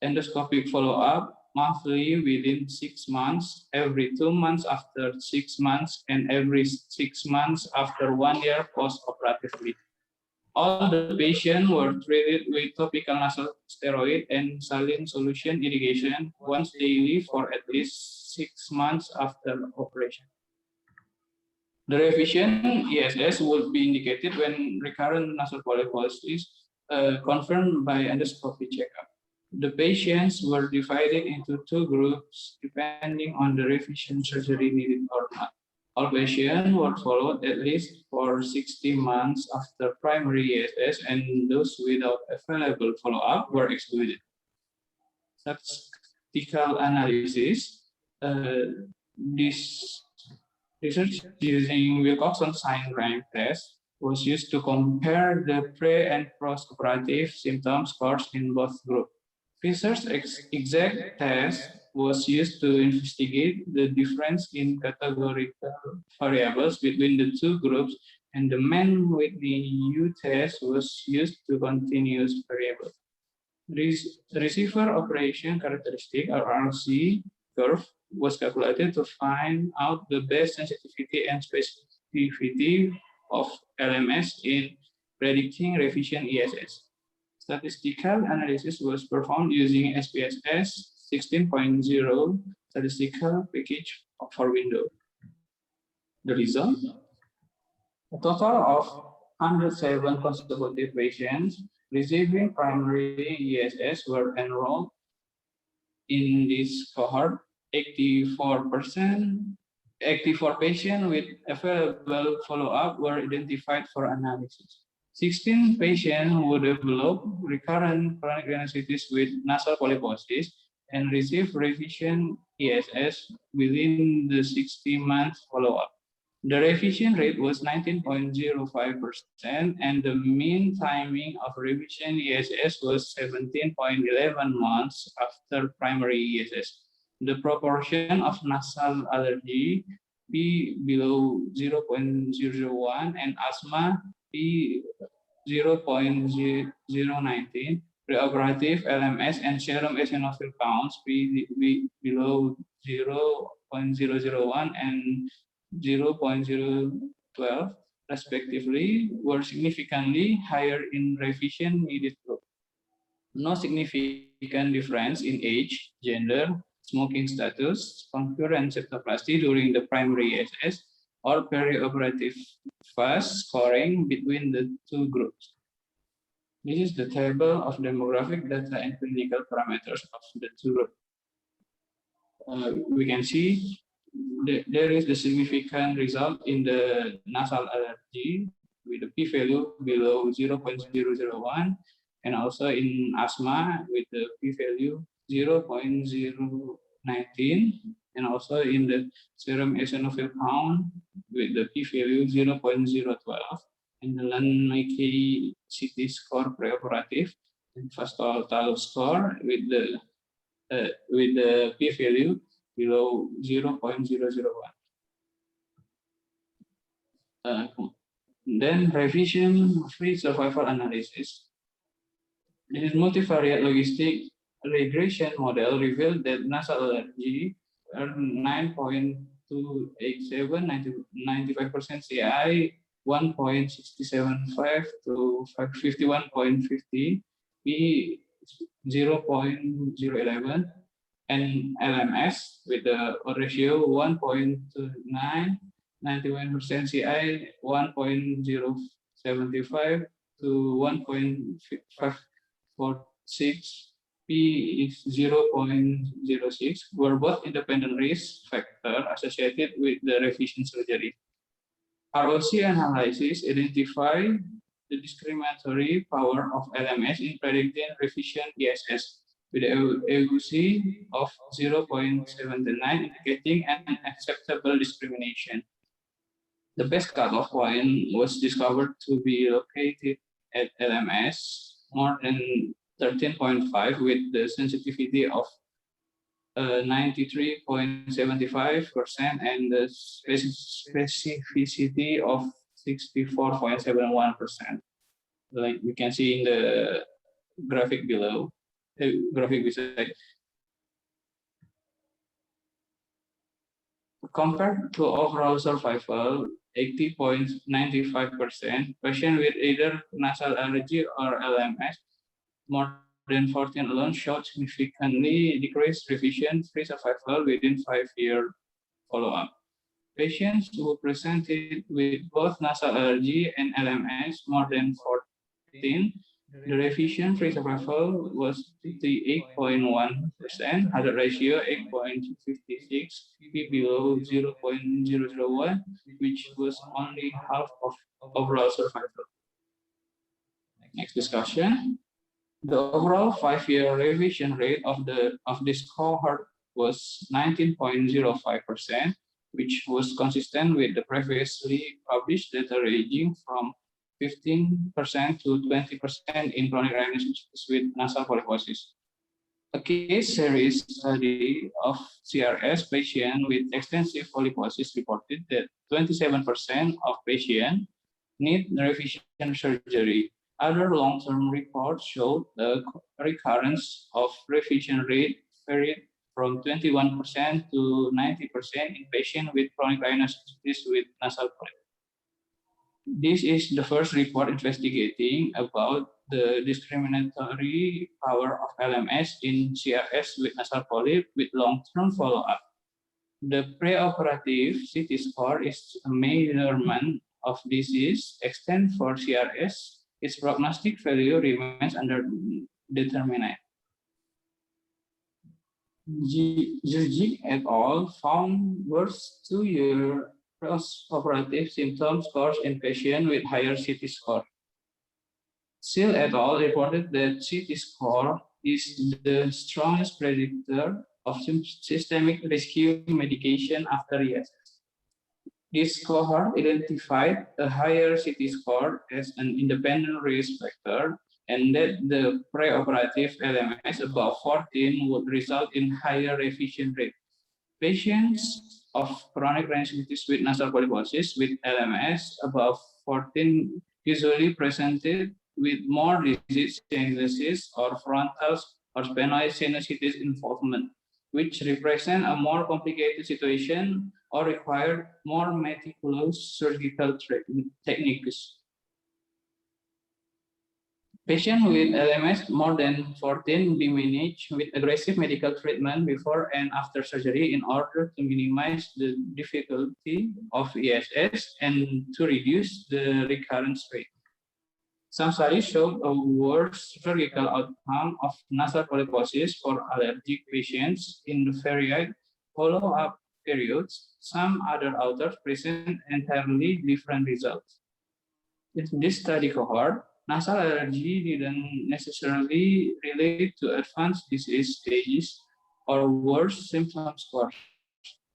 S17: endoscopic follow-up monthly within 6 months, every 2 months after 6 months, and every 6 months after 1 year post-operatively. All the patients were treated with topical nasal steroid and saline solution irrigation once daily for at least 6 months after operation. The revision ESS would be indicated when recurrent nasal polyposis confirmed by endoscopy checkup. The patients were divided into 2 groups depending on the revision surgery needed or not. All patients were followed at least for 60 months after primary ESS, and those without available follow-up were excluded. Statistical analysis. This research using Wilcoxon sign rank test was used to compare the pre- and post-operative symptom scores in both groups. Research exact test was used to investigate the difference in categorical variables between the 2 groups, and the Mann-Whitney U test was used to continuous variables. Receiver operation characteristic, or ROC curve, was calculated to find out the best sensitivity and specificity of LMS in predicting revision ESS. Statistical analysis was performed using SPSS 16.0 statistical package for Windows. The result? A total of 107 consecutive patients receiving primary ESS were enrolled in this cohort. 84 patients with available follow-up were identified for analysis. 16 patients who developed recurrent chronic rhinosinusitis with nasal polyposis and received revision ESS within the 60-month follow-up. The revision rate was 19.05%, and the mean timing of revision ESS was 17.11 months after primary ESS. The proportion of nasal allergy P below 0.001 and asthma P 0.019, preoperative LMS and serum eosinophil counts P below 0.001 and 0.012 respectively were significantly higher in revision needed group. No significant difference in age, gender, smoking status, concurrent septoplasty during the primary ESS or perioperative phase scoring between the two groups. This is the table of demographic data and clinical parameters of the two groups. We can see there is the significant result in the nasal allergy with the p-value below 0.001, and also in asthma with the p-value 0.019, and also in the serum eosinophil count with the p-value 0.012, and the Lund-Mackey CT score preoperative and fast total score with the p-value below 0.001. Then revision-free survival analysis. This multivariate logistic regression model revealed that nasal allergy earned 9.287, 95% CI, 1.675 to 51.50, P 0.011, and LMS with the ratio 1.29, 91% CI, 1.075 to 1.546, P is 0.06, were both independent risk factor associated with the revision surgery. ROC analysis identified the discriminatory power of LMS in predicting revision ESS with an AUC of 0.79, indicating an acceptable discrimination. The best cutoff point was discovered to be located at LMS more than 13.5 with the sensitivity of 93.75% and the specificity of 64.71%. Like we can see in the graphic below, graphic beside. Compared to overall survival, 80.95%, patients with either nasal allergy or LMS more than 14 alone showed significantly decreased revision-free survival within 5-year follow-up. Patients who presented with both nasal allergy and LMS more than 14, the revision-free survival was 58.1%, hazard ratio 8.56, P below 0.001, which was only half of overall survival. Next discussion. The overall 5-year revision rate of this cohort was 19.05%, which was consistent with the previously published data ranging from 15% to 20% in chronic rhinosinusitis with nasal polyposis. A case series study of CRS patients with extensive polyposis reported that 27% of patients need revision surgery. Other long-term reports showed the recurrence of revision rate varied from 21% to 90% in patients with chronic rhinosinusitis with nasal polyposis. This is the first report investigating about the discriminatory power of LMS in CRS with nasal polyp with long-term follow-up. The preoperative CT score is a measurement of disease extent for CRS. Its prognostic value remains undetermined. Zurgic et al. Found worse 2-year post-operative symptom scores in patients with higher CT score. Seal et al. Reported that CT score is the strongest predictor of systemic rescue medication after ESS. This cohort identified a higher CT score as an independent risk factor, and that the preoperative LMS above 14 would result in higher revision rate. Patients of chronic rhinitis with nasal polyposis with LMS above 14 usually presented with more disease genesis or frontal or sphenoid sinusitis involvement, which represent a more complicated situation or require more meticulous surgical techniques. Patients with LMS more than 14 be managed with aggressive medical treatment before and after surgery in order to minimize the difficulty of ESS and to reduce the recurrence rate. Some studies showed a worse surgical outcome of nasal polyposis for allergic patients in the varied follow-up periods. Some other authors present entirely different results. In this study cohort, nasal allergy didn't necessarily relate to advanced disease stages or worse symptom scores.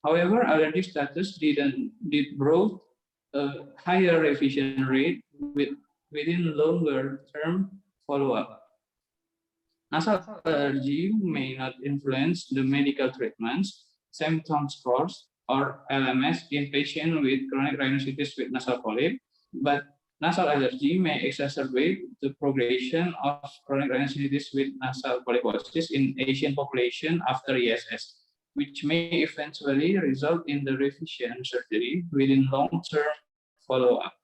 S17: However, allergy status did brought a higher revision rate within longer-term follow-up. Nasal allergy may not influence the medical treatments, symptom scores, or LMS in patients with chronic rhinitis with nasal polyp, but nasal allergy may exacerbate the progression of chronic rhinitis with nasal polyposis in Asian population after ESS, which may eventually result in the revision surgery within long-term follow-up.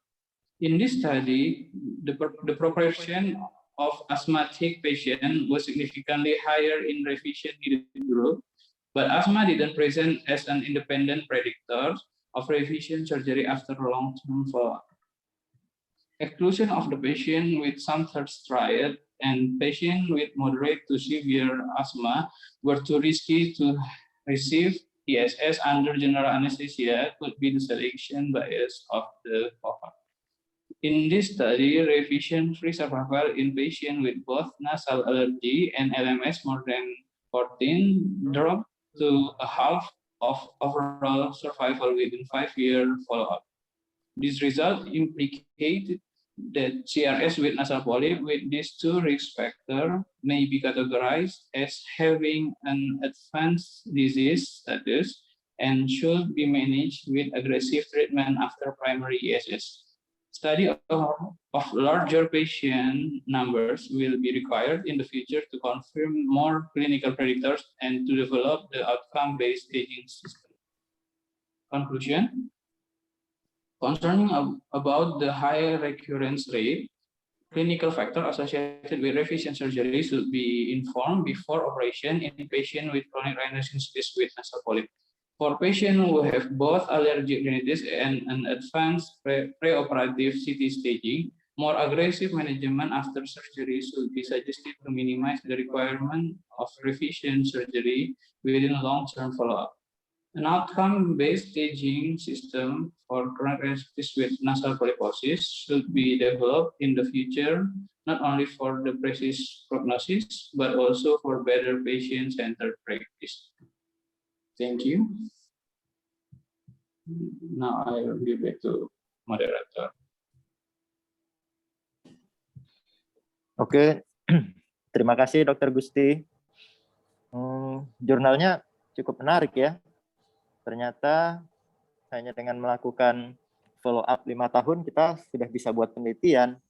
S17: In this study, the proportion of asthmatic patients was significantly higher in revision needed group, but asthma didn't present as an independent predictor of revision surgery after long-term follow-up. Exclusion of the patient with some thirst triad and patient with moderate to severe asthma were too risky to receive ESS under general anesthesia could be the selection bias of the cohort. In this study, revision-free survival in patients with both nasal allergy and LMS more than 14 dropped to a half of overall survival within 5-year follow-up. This result implicated that CRS with nasal polyp with these two risk factors may be categorized as having an advanced disease status and should be managed with aggressive treatment after primary ESS. Study of larger patient numbers will be required in the future to confirm more clinical predictors and to develop the outcome-based staging system. Conclusion. Concerning about the higher recurrence rate, clinical factors associated with revision surgery should be informed before operation in patients with chronic rhinitis with nasal polyp. For patients who have both allergic rhinitis and an advanced preoperative CT staging, more aggressive management after surgery should be suggested to minimize the requirement of revision surgery within long-term follow-up. An outcome-based staging system for chronic rhinitis with nasal polyposis should be developed in the future, not only for the precise prognosis, but also for better patient-centered practice. Thank you. Now I will give it to moderator.
S16: Oke, terima kasih Dr. Gusti. Jurnalnya cukup menarik ya. Ternyata hanya dengan melakukan follow up 5 tahun kita sudah bisa buat penelitian.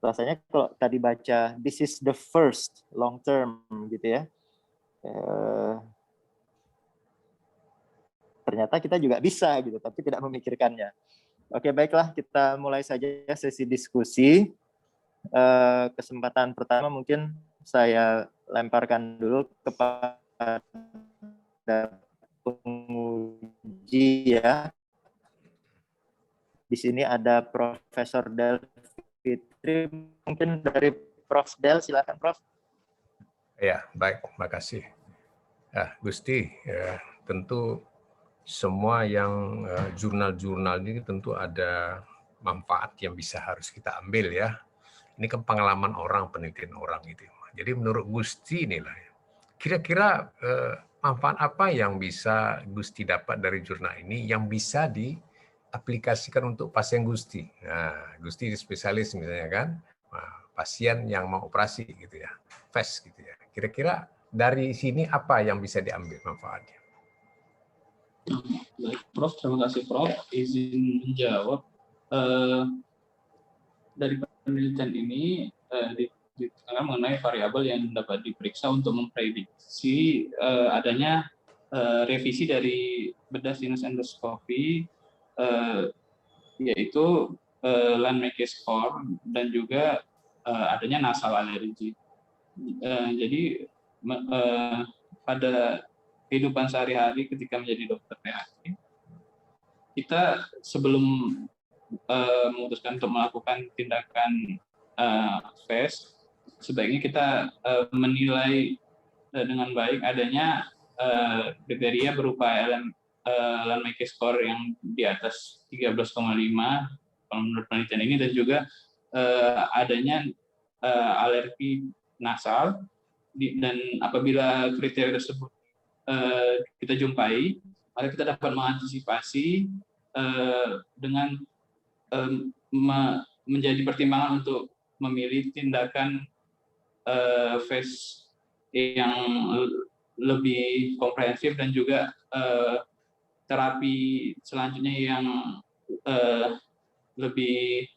S16: Rasanya kalau tadi baca this is the first long term gitu ya. Ternyata kita juga bisa gitu, tapi tidak memikirkannya. Oke, baiklah, kita mulai saja sesi diskusi. Kesempatan pertama mungkin saya lemparkan dulu kepada penguji ya. Di sini ada Profesor Del Fitri, mungkin dari Prof. Del, silakan Prof.
S14: Ya, baik, makasih. Gusti, ya, tentu semua yang jurnal-jurnal ini tentu ada manfaat yang bisa harus kita ambil ya. Ini kan pengalaman orang, penelitian orang gitu. Jadi menurut Gusti inilah, kira-kira manfaat apa yang bisa Gusti dapat dari jurnal ini yang bisa diaplikasikan untuk pasien Gusti. Nah, Gusti spesialis misalnya kan, pasien yang mau operasi gitu ya, FAST gitu ya. Kira-kira dari sini apa yang bisa diambil manfaatnya?
S17: Baik, Prof. Terima kasih, Prof. Izin menjawab. Dari penelitian ini ditekankan mengenai variabel yang dapat diperiksa untuk memprediksi adanya revisi dari bedah sinus endoskopi, yaitu Landmark score dan juga adanya nasal alergi. Jadi pada kehidupan sehari-hari ketika menjadi dokter THT, kita sebelum memutuskan untuk melakukan tindakan FAST, sebaiknya kita menilai dengan baik adanya kriteria berupa Landmark score yang di atas 13,5 kalau menurut penelitian ini, dan juga adanya alergi nasal, dan apabila kriteria tersebut kita jumpai, maka kita dapat mengantisipasi dengan menjadi pertimbangan untuk memilih tindakan FAST yang lebih komprehensif dan juga terapi selanjutnya yang lebih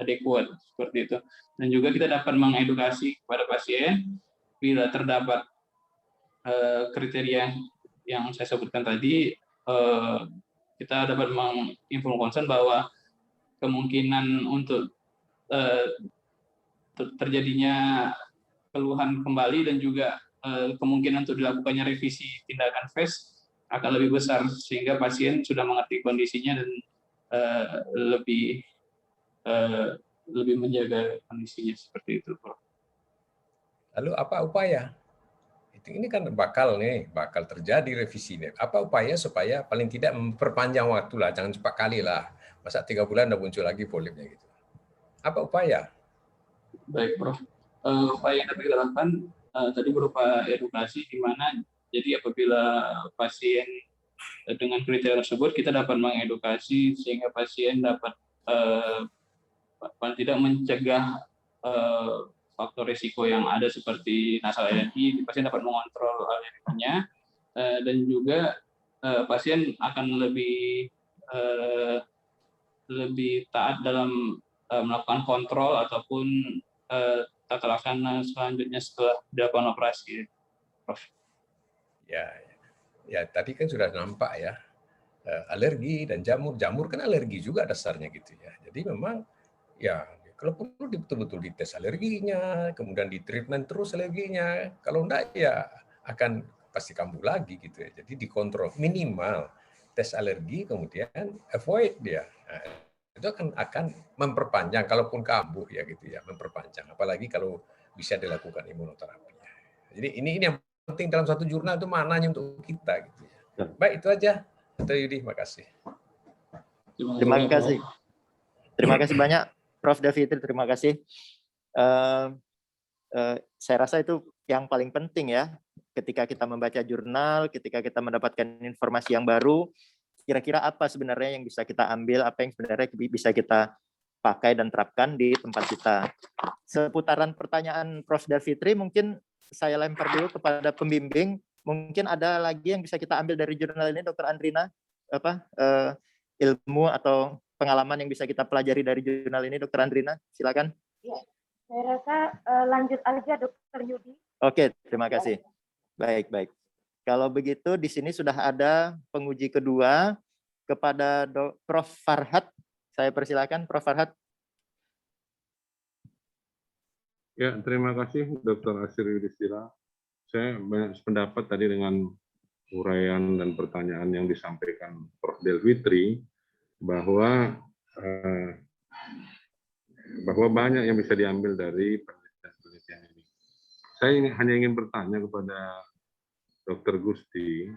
S17: adekuat seperti itu. Dan juga kita dapat mengedukasi kepada pasien bila terdapat kriteria yang saya sebutkan tadi, kita dapat menginfokan bahwa kemungkinan untuk terjadinya keluhan kembali dan juga kemungkinan untuk dilakukannya revisi tindakan FAST akan lebih besar, sehingga pasien sudah mengerti kondisinya dan lebih menjaga kondisinya seperti itu, Prof.
S14: Lalu apa upaya? Ini kan bakal terjadi revisinya. Apa upaya supaya paling tidak memperpanjang waktu lah, jangan cepat kali lah. Masa 3 bulan udah muncul lagi polipnya gitu. Apa upaya?
S17: Baik, Prof. Upaya yang dapat kita lakukan tadi berupa edukasi, di mana jadi apabila pasien dengan kriteria tersebut, kita dapat mengedukasi sehingga pasien dapat paling tidak mencegah faktor risiko yang ada seperti nasal alergi. Pasien dapat mengontrol alerginya, dan juga pasien akan lebih taat dalam melakukan kontrol ataupun tata laksana selanjutnya setelah dilakukan operasi, Prof.
S14: Ya tadi kan sudah nampak ya, alergi dan jamur kan alergi juga dasarnya gitu ya. Jadi memang ya kalau perlu betul-betul dites alerginya, kemudian di treatment terus alerginya. Kalau enggak ya akan pasti kambuh lagi gitu ya. Jadi dikontrol minimal tes alergi, kemudian avoid dia. Nah, itu akan memperpanjang, kalaupun kambuh ya gitu ya, memperpanjang. Apalagi kalau bisa dilakukan imunoterapi. Jadi ini yang penting dalam satu jurnal itu maknanya untuk kita gitu ya. Baik, itu aja. Dr. Yudi, makasih.
S16: Terima kasih. Terima kasih banyak Prof. David, terima kasih. Saya rasa itu yang paling penting ya, ketika kita membaca jurnal, ketika kita mendapatkan informasi yang baru, kira-kira apa sebenarnya yang bisa kita ambil, apa yang sebenarnya bisa kita pakai dan terapkan di tempat kita. Seputaran pertanyaan Prof. Davitri mungkin saya lempar dulu kepada pembimbing. Mungkin ada lagi yang bisa kita ambil dari jurnal ini, Dr. Andrina, ilmu atau pengalaman yang bisa kita pelajari dari jurnal ini, Dr. Andrina, silakan.
S1: Ya, saya rasa lanjut aja, Dr. Yudi.
S16: Oke, terima kasih. Baik. Kalau begitu di sini sudah ada penguji kedua, kepada Prof. Farhad. Saya persilakan, Prof. Farhad.
S18: Ya, terima kasih Dr. Asir Yudhistira. Saya banyak pendapat tadi dengan uraian dan pertanyaan yang disampaikan Prof. Delfitri bahwa banyak yang bisa diambil dari penelitian ini. Saya hanya ingin bertanya kepada Dr. Gusti,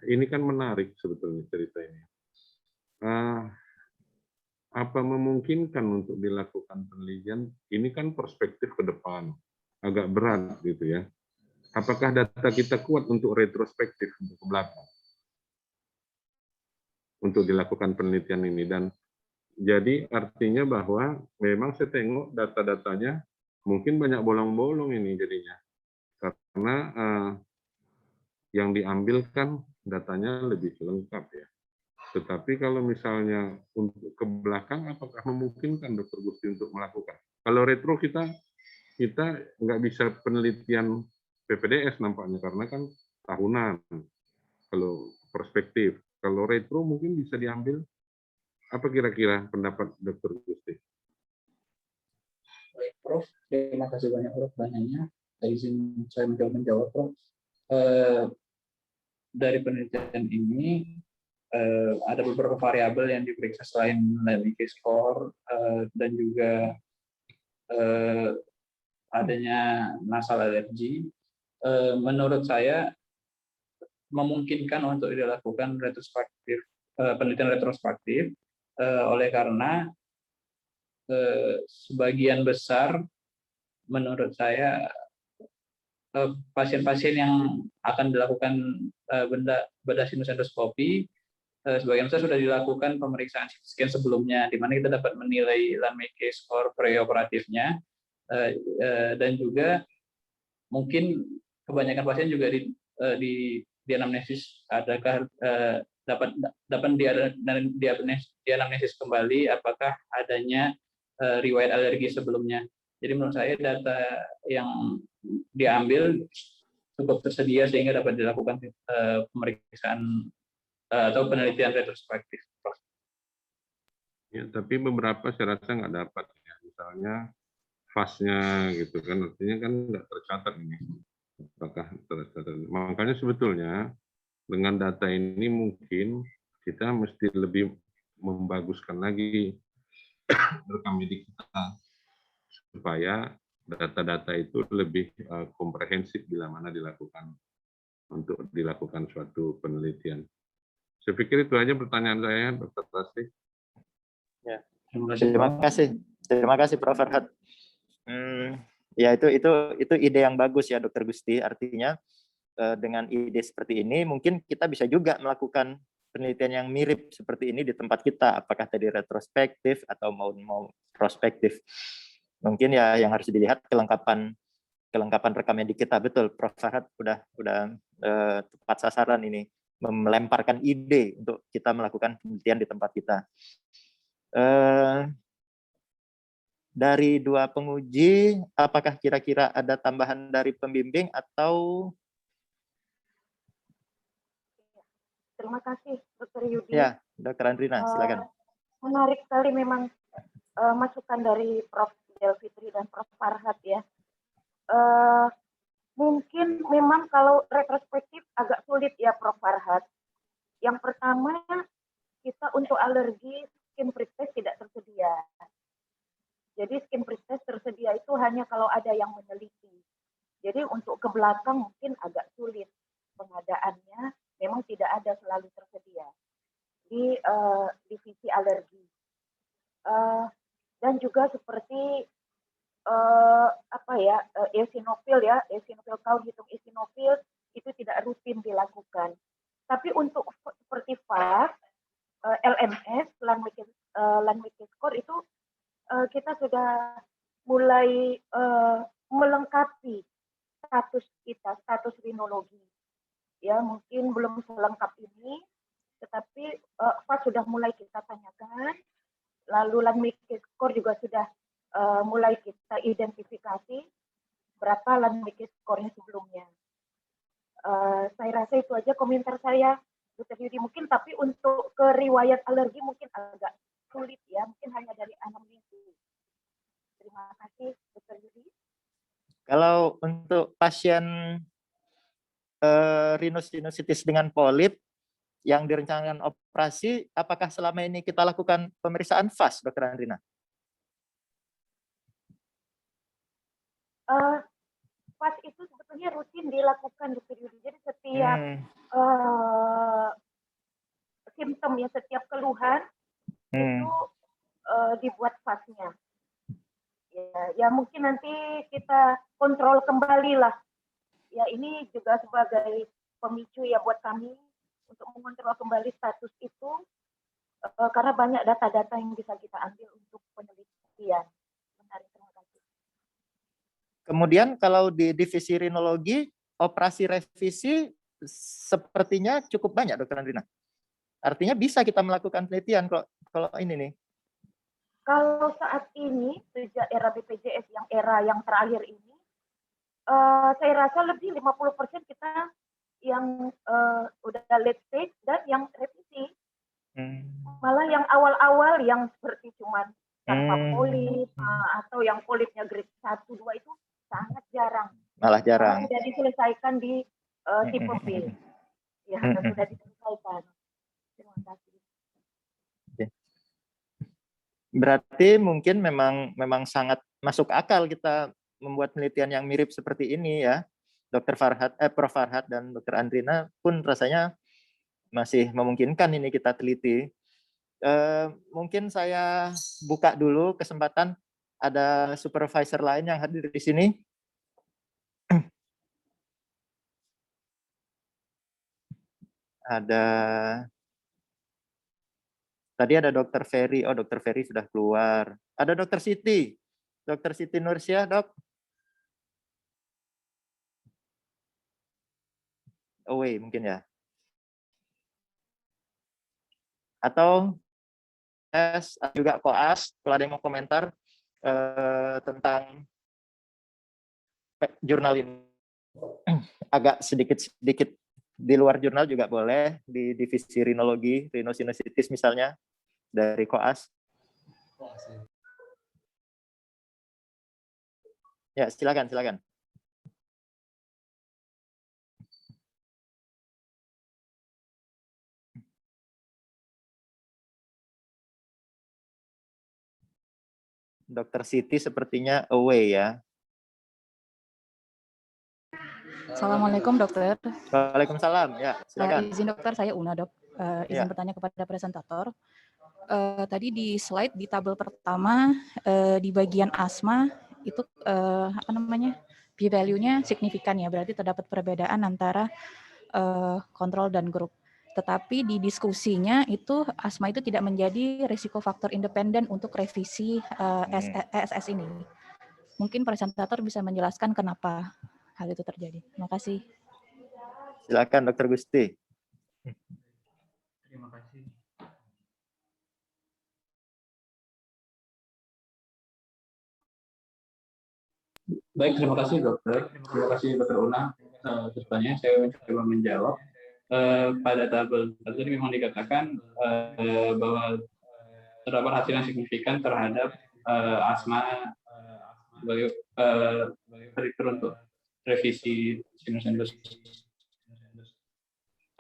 S18: ini kan menarik sebetulnya cerita ini. Apa memungkinkan untuk dilakukan penelitian? Ini kan perspektif ke depan, agak berat gitu ya. Apakah data kita kuat untuk retrospektif untuk ke belakang? Untuk dilakukan penelitian ini, dan jadi artinya bahwa memang saya tengok data-datanya mungkin banyak bolong-bolong ini jadinya, karena yang diambil kan datanya lebih lengkap ya. Tetapi kalau misalnya untuk ke belakang, apakah memungkinkan Dr. Gusti untuk melakukan? Kalau retro kita nggak bisa penelitian PPDS nampaknya, karena kan tahunan. Kalau perspektif, kalau retro mungkin bisa diambil. Apa kira-kira pendapat Dr. Gusti?
S17: Baik, Prof. Terima kasih banyak, Prof. Pertanyaannya. Izin saya menjawab, Prof. Dari penelitian ini, ada beberapa variabel yang diperiksa selain Lipid score dan juga adanya nasal alergi. Menurut saya memungkinkan untuk dilakukan penelitian retrospektif oleh karena sebagian besar menurut saya pasien-pasien yang akan dilakukan bedah sinus endoskopi sebagian besar sudah dilakukan pemeriksaan CT scan sebelumnya, di mana kita dapat menilai Lambert score preoperatifnya, dan juga mungkin kebanyakan pasien juga di anamnesis adakah dapat dianamnesis kembali apakah adanya riwayat alergi sebelumnya. Jadi menurut saya data yang diambil cukup tersedia sehingga dapat dilakukan pemeriksaan atau penelitian retrospektif.
S18: Ya, tapi beberapa saya rasa nggak dapat ya. Misalnya fase-nya gitu kan, artinya kan nggak tercatat ini. Apakah tercatat? Makanya sebetulnya dengan data ini mungkin kita mesti lebih membaguskan lagi rekam medik kita supaya data-data itu lebih komprehensif bila mana dilakukan untuk dilakukan suatu penelitian. Saya pikir itu aja pertanyaan saya, Dr. Tasri.
S16: Ya, terima kasih, Prof. Farhad. Ya itu ide yang bagus ya, Dr. Gusti. Artinya dengan ide seperti ini mungkin kita bisa juga melakukan penelitian yang mirip seperti ini di tempat kita, apakah tadi retrospektif atau mau prospektif. Mungkin ya yang harus dilihat kelengkapan rekam medik kita. Betul, Prof. Farhad udah tepat sasaran ini, melemparkan ide untuk kita melakukan penelitian di tempat kita. Dari dua penguji, apakah kira-kira ada tambahan dari pembimbing atau?
S1: Terima kasih, Dr. Yudi.
S16: Ya, Dr. Andrina, silakan.
S1: Menarik sekali memang masukan dari Prof. Delfitri dan Prof. Farhad ya. Mungkin memang kalau retrospektif agak sulit ya, Prof. Farhad. Yang pertama, kita untuk alergi skin prick test tidak tersedia. Jadi skin prick test tersedia itu hanya kalau ada yang meneliti. Jadi untuk ke belakang mungkin agak sulit pengadaannya, memang tidak ada selalu tersedia di divisi alergi. Dan juga seperti eosinofil ya, eosinofil count, hitung eosinofil itu tidak rutin dilakukan. Tapi untuk seperti FAS, LMS, Lambert score itu kita sudah mulai melengkapi status kita, status rinologi. Ya, mungkin belum selengkap ini, tetapi FAS sudah mulai kita tanyakan, lalu Lambert score juga sudah mulai kita identifikasi berapa Lambert score-nya sebelumnya. Saya rasa itu aja komentar saya, Dr. Yudi mungkin, tapi untuk ke riwayat alergi mungkin agak sulit ya, mungkin hanya dari anamnesi. Terima kasih Dr. Yudi.
S16: Kalau untuk pasien rhinosinusitis dengan polip yang direncanakan operasi, apakah selama ini kita lakukan pemeriksaan FAST, Dr. Andrina?
S1: FAST itu sebetulnya rutin dilakukan Dr. Yudi. Jadi setiap simptom ya, setiap keluhan itu dibuat FAST-nya. Ya mungkin nanti kita kontrol kembali lah. Ya ini juga sebagai pemicu ya buat kami untuk mengontrol kembali status itu, karena banyak data-data yang bisa kita ambil untuk penelitian. Benar, terima kasih.
S16: Kemudian kalau di divisi rinologi, operasi revisi sepertinya cukup banyak, Dr. Andrina. Artinya bisa kita melakukan penelitian kalau ini nih.
S1: Kalau saat ini, sejak era BPJS yang era yang terakhir ini, saya rasa lebih 50% kita yang udah late stage dan yang revisi. Malah yang awal-awal yang seperti cuman tanpa polip atau yang polipnya grade 1, 2 itu sangat jarang.
S16: Malah jarang.
S1: Sudah diselesaikan di tipe B. Ya, sudah diselesaikan. Terima kasih.
S16: Berarti mungkin memang sangat masuk akal kita membuat penelitian yang mirip seperti ini ya. Prof. Farhad dan Dr. Andrina pun rasanya masih memungkinkan ini kita teliti. Mungkin saya buka dulu kesempatan, ada supervisor lain yang hadir di sini. Tadi ada Dr. Ferry. Oh, Dr. Ferry sudah keluar. Ada Dr. Siti. Dr. Siti Nursyah, Dok. Away mungkin ya. Atau juga koas, kalau ada yang mau komentar tentang jurnal ini. Agak sedikit di luar jurnal juga boleh, di divisi rinologi, rhinosinusitis misalnya, dari koas. Ya, silakan. Dr. Siti sepertinya away ya.
S7: Assalamualaikum dokter.
S16: Waalaikumsalam, ya silakan.
S7: Izin dokter, saya Una dok. Izin bertanya kepada presentator. Tadi di slide di tabel pertama di bagian asma itu p-value-nya signifikan ya, berarti terdapat perbedaan antara kontrol dan grup. Tetapi di diskusinya itu asma itu tidak menjadi risiko faktor independen untuk revisi ESS ini. Mungkin presentator bisa menjelaskan kenapa hal itu terjadi. Terima kasih.
S16: Silakan Dr. Gusti.
S17: Terima kasih. Baik, terima kasih dokter. Terima kasih Dr. Una. Sebenarnya saya mencoba menjawab. Pada tabel tadi memang dikatakan bahwa terdapat hasil yang signifikan terhadap asma sebagai prediktor untuk revisi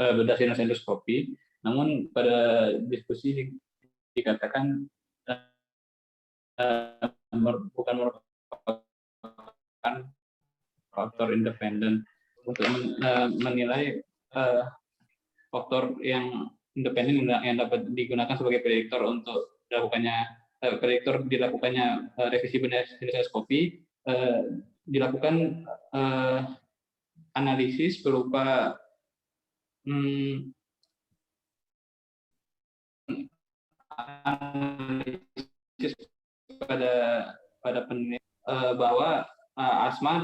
S17: bedah sinus endoskopi. Namun pada diskusi dikatakan bukan merupakan faktor independen untuk menilai faktor yang independen yang dapat digunakan sebagai prediktor untuk dilakukannya revisi bedah sinus endoskopi. Dilakukan analisis berupa analisis pada penelitian bahwa asma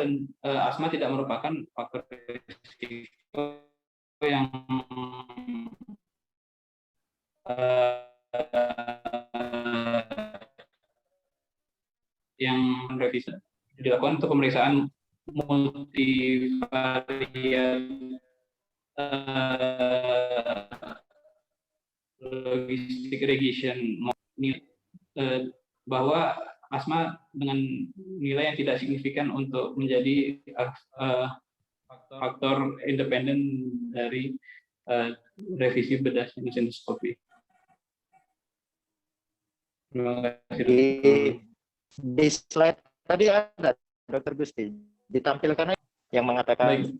S17: tidak merupakan faktor risiko yang revisi dilakukan untuk pemeriksaan multivariat logistic regression bahwa asma dengan nilai yang tidak signifikan untuk menjadi faktor independen dari revisi bedah sinus endoskopi.
S16: Di slide tadi ada Dr. Gusti ditampilkan yang mengatakan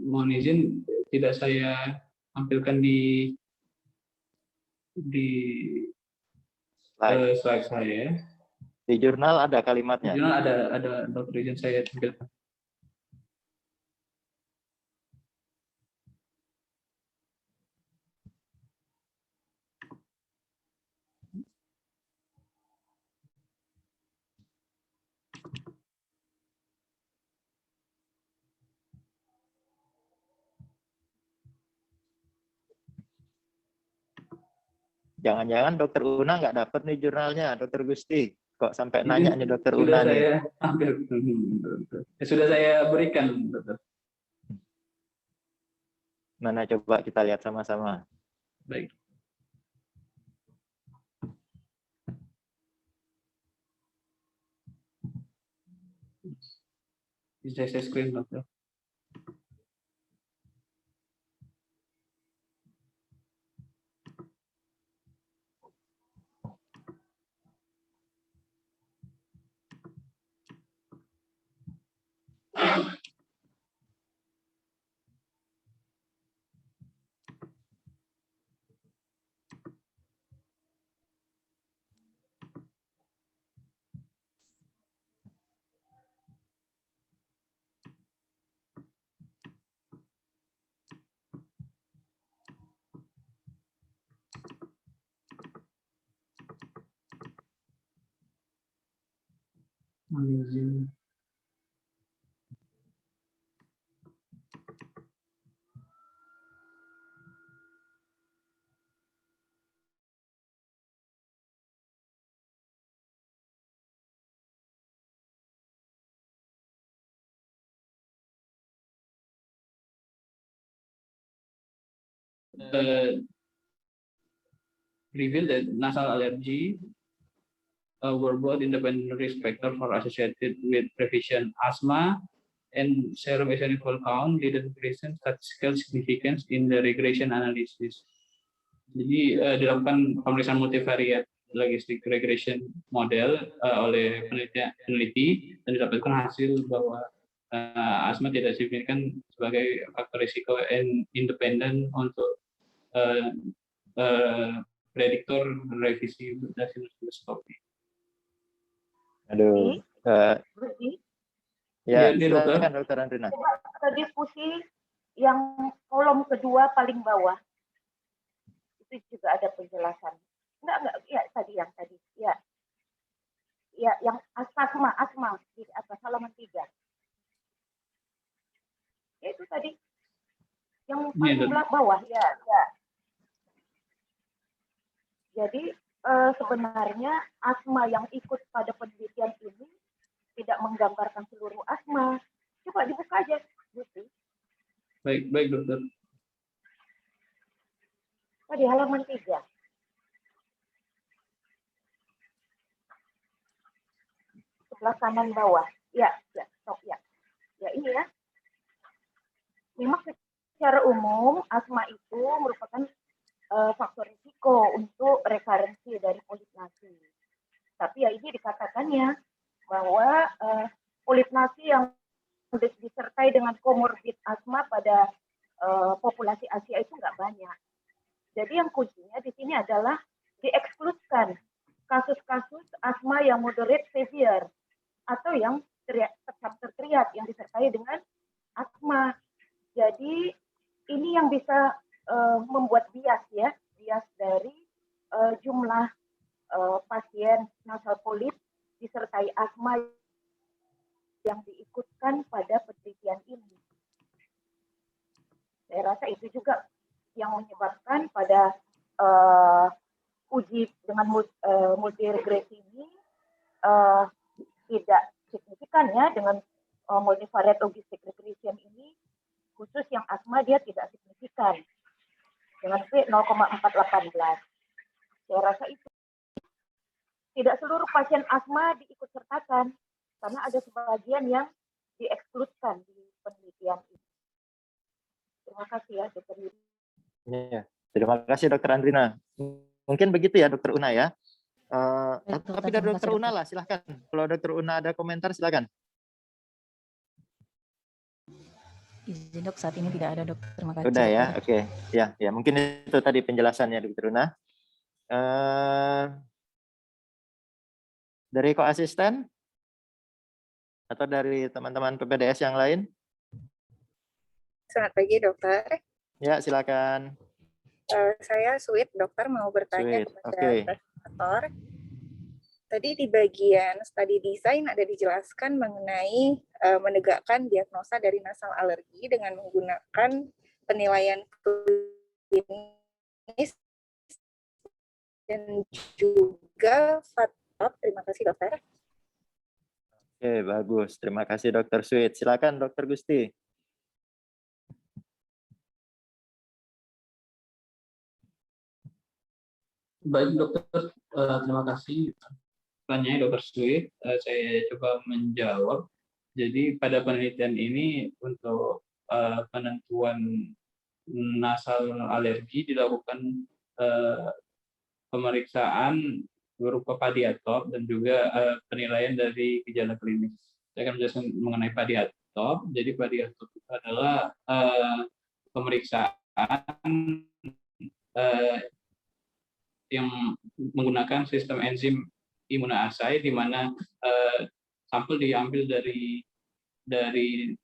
S17: mohon izin tidak saya tampilkan di slide saya.
S16: Di jurnal ada kalimatnya.
S17: Di jurnal ada dokter izin saya tampilkan.
S16: Jangan-jangan Dokter Una nggak dapat nih jurnalnya, Dokter Gusti. Kok sampai nanya nih Dokter Una nih?
S17: Sudah saya berikan, Dokter.
S16: Mana coba kita lihat sama-sama.
S17: Baik. Bisa saya screen, Dokter. Revealed that nasal allergy were both independent risk factor for associated with revision asthma, and serum eosinophil count didn't present statistical significance in the regression analysis. Jadi dilakukan pemeriksaan multivariat logistic regression model oleh peneliti dan didapatkan hasil bahwa asma tidak signifikan sebagai faktor risiko independen untuk prediktor revisi bedah sinus endoskopi.
S16: Aduh. Ya, silakan Dokter Andrina.
S1: Coba diskusi yang kolom kedua paling bawah. Itu juga ada penjelasan. Enggak, ya tadi yang tadi. Ya. Ya, yang asma di atas halaman 3. Ya, itu tadi. Yang paling bawah, ya. Jadi sebenarnya asma yang ikut pada penelitian ini tidak menggambarkan seluruh asma. Coba dibuka aja, Gusti.
S17: Baik, Dokter.
S1: Di halaman 3. Sebelah kanan bawah. Ya, stop ya. Ya, ini ya. Memang secara umum asma itu merupakan faktor risiko untuk rekarensi dari polipnasi. Tapi ya ini dikatakannya bahwa polipnasi yang disertai dengan komorbid asma pada populasi Asia itu nggak banyak. Jadi yang kuncinya di sini adalah diekskludkan kasus-kasus asma yang moderate severe atau yang terteriak yang disertai dengan asma. Jadi ini yang bisa membuat bias ya, bias dari jumlah pasien nasal polip disertai asma yang diikutkan pada penelitian ini. Saya rasa itu juga yang menyebabkan pada uji dengan multiregresi ini tidak signifikan ya, dengan multivariate logistic regression ini, khusus yang asma dia tidak signifikan dengan P 0,418. Saya rasa itu tidak seluruh pasien asma diikut sertakan karena ada sebagian yang diekskludkan di penelitian ini. Terima kasih ya, Dr. Yudi.
S16: Ya, terima kasih Dr. Andrina. Mungkin begitu ya Dr. Una ya. Tapi dari Dr. Una lah, silahkan. Kalau Dr. Una ada komentar, silahkan.
S7: Izin dok, saat ini tidak ada dok. Terima kasih.
S16: Udah ya, oke. Ya, mungkin itu tadi penjelasannya Dr. Una. Dari koasisten atau dari teman-teman PPDS yang lain?
S19: Selamat pagi dokter.
S16: Ya, silakan.
S19: Saya Sweet, dokter mau bertanya kepada presentator. Tadi di bagian study design ada dijelaskan mengenai menegakkan diagnosa dari nasal alergi dengan menggunakan penilaian klinis dan juga FATOP. Terima kasih dokter.
S16: Oke, bagus. Terima kasih Dokter Sweet. Silakan Dokter Gusti.
S17: Baik dokter, terima kasih. Pertanyaannya Dokter Sweet, saya coba menjawab. Jadi pada penelitian ini untuk penentuan nasal alergi dilakukan pemeriksaan berupa padiatop dan juga penilaian dari gejala klinis. Saya akan menjelaskan mengenai padiatop. Jadi padiatop itu adalah pemeriksaan yang menggunakan sistem enzim immunoassay di mana sampel diambil dari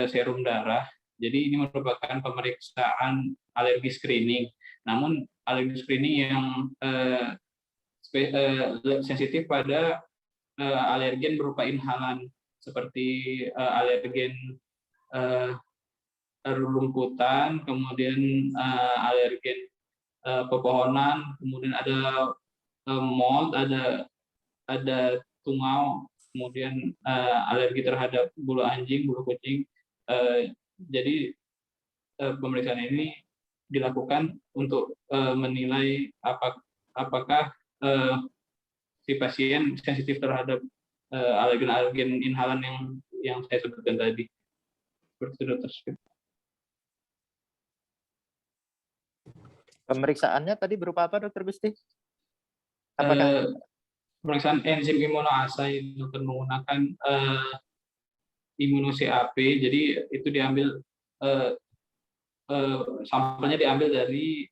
S17: serum darah. Jadi ini merupakan pemeriksaan alergi screening. Namun alergi screening yang sensitif pada alergen berupa inhalan seperti alergen rumputan, kemudian alergen pepohonan, kemudian ada mold, ada tungau, kemudian alergi terhadap bulu anjing, bulu kucing. Jadi pemeriksaan ini dilakukan untuk menilai apakah si pasien sensitif terhadap alergen inhalan yang saya sebutkan tadi. Seperti itu dokter.
S16: Pemeriksaannya tadi berupa apa Dokter Gusti? Apakah
S17: pemeriksaan enzim immunoassay dokter menggunakan immuno-CAP, jadi itu diambil sampelnya diambil dari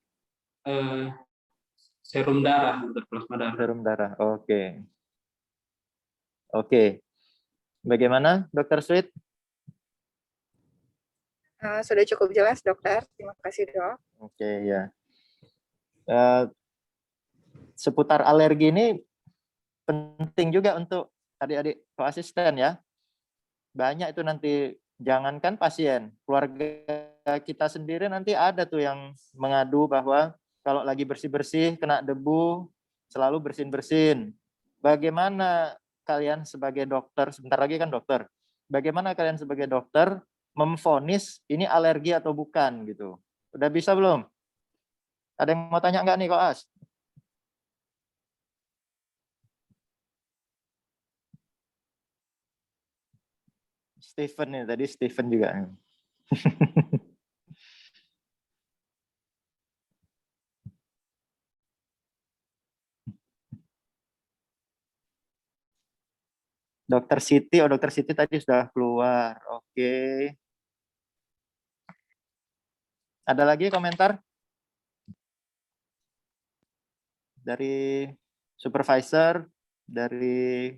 S17: serum darah, plasma darah.
S16: Serum darah, oke. Oke. Bagaimana Dokter Sweet?
S19: Sudah cukup jelas dokter, terima kasih dok.
S16: Oke ya. Seputar alergi ini penting juga untuk adik-adik koasisten ya. Banyak itu nanti, jangankan pasien, keluarga kita sendiri nanti ada tuh yang mengadu bahwa kalau lagi bersih-bersih, kena debu, selalu bersin-bersin. Bagaimana kalian sebagai dokter, sebentar lagi kan dokter, bagaimana kalian sebagai dokter memvonis ini alergi atau bukan gitu. Udah bisa belum? Ada yang mau tanya nggak nih Koas? Stephen nih, tadi Stephen juga. Dokter Siti, Dokter Siti tadi sudah keluar. Oke. Ada lagi komentar? dari supervisor, dari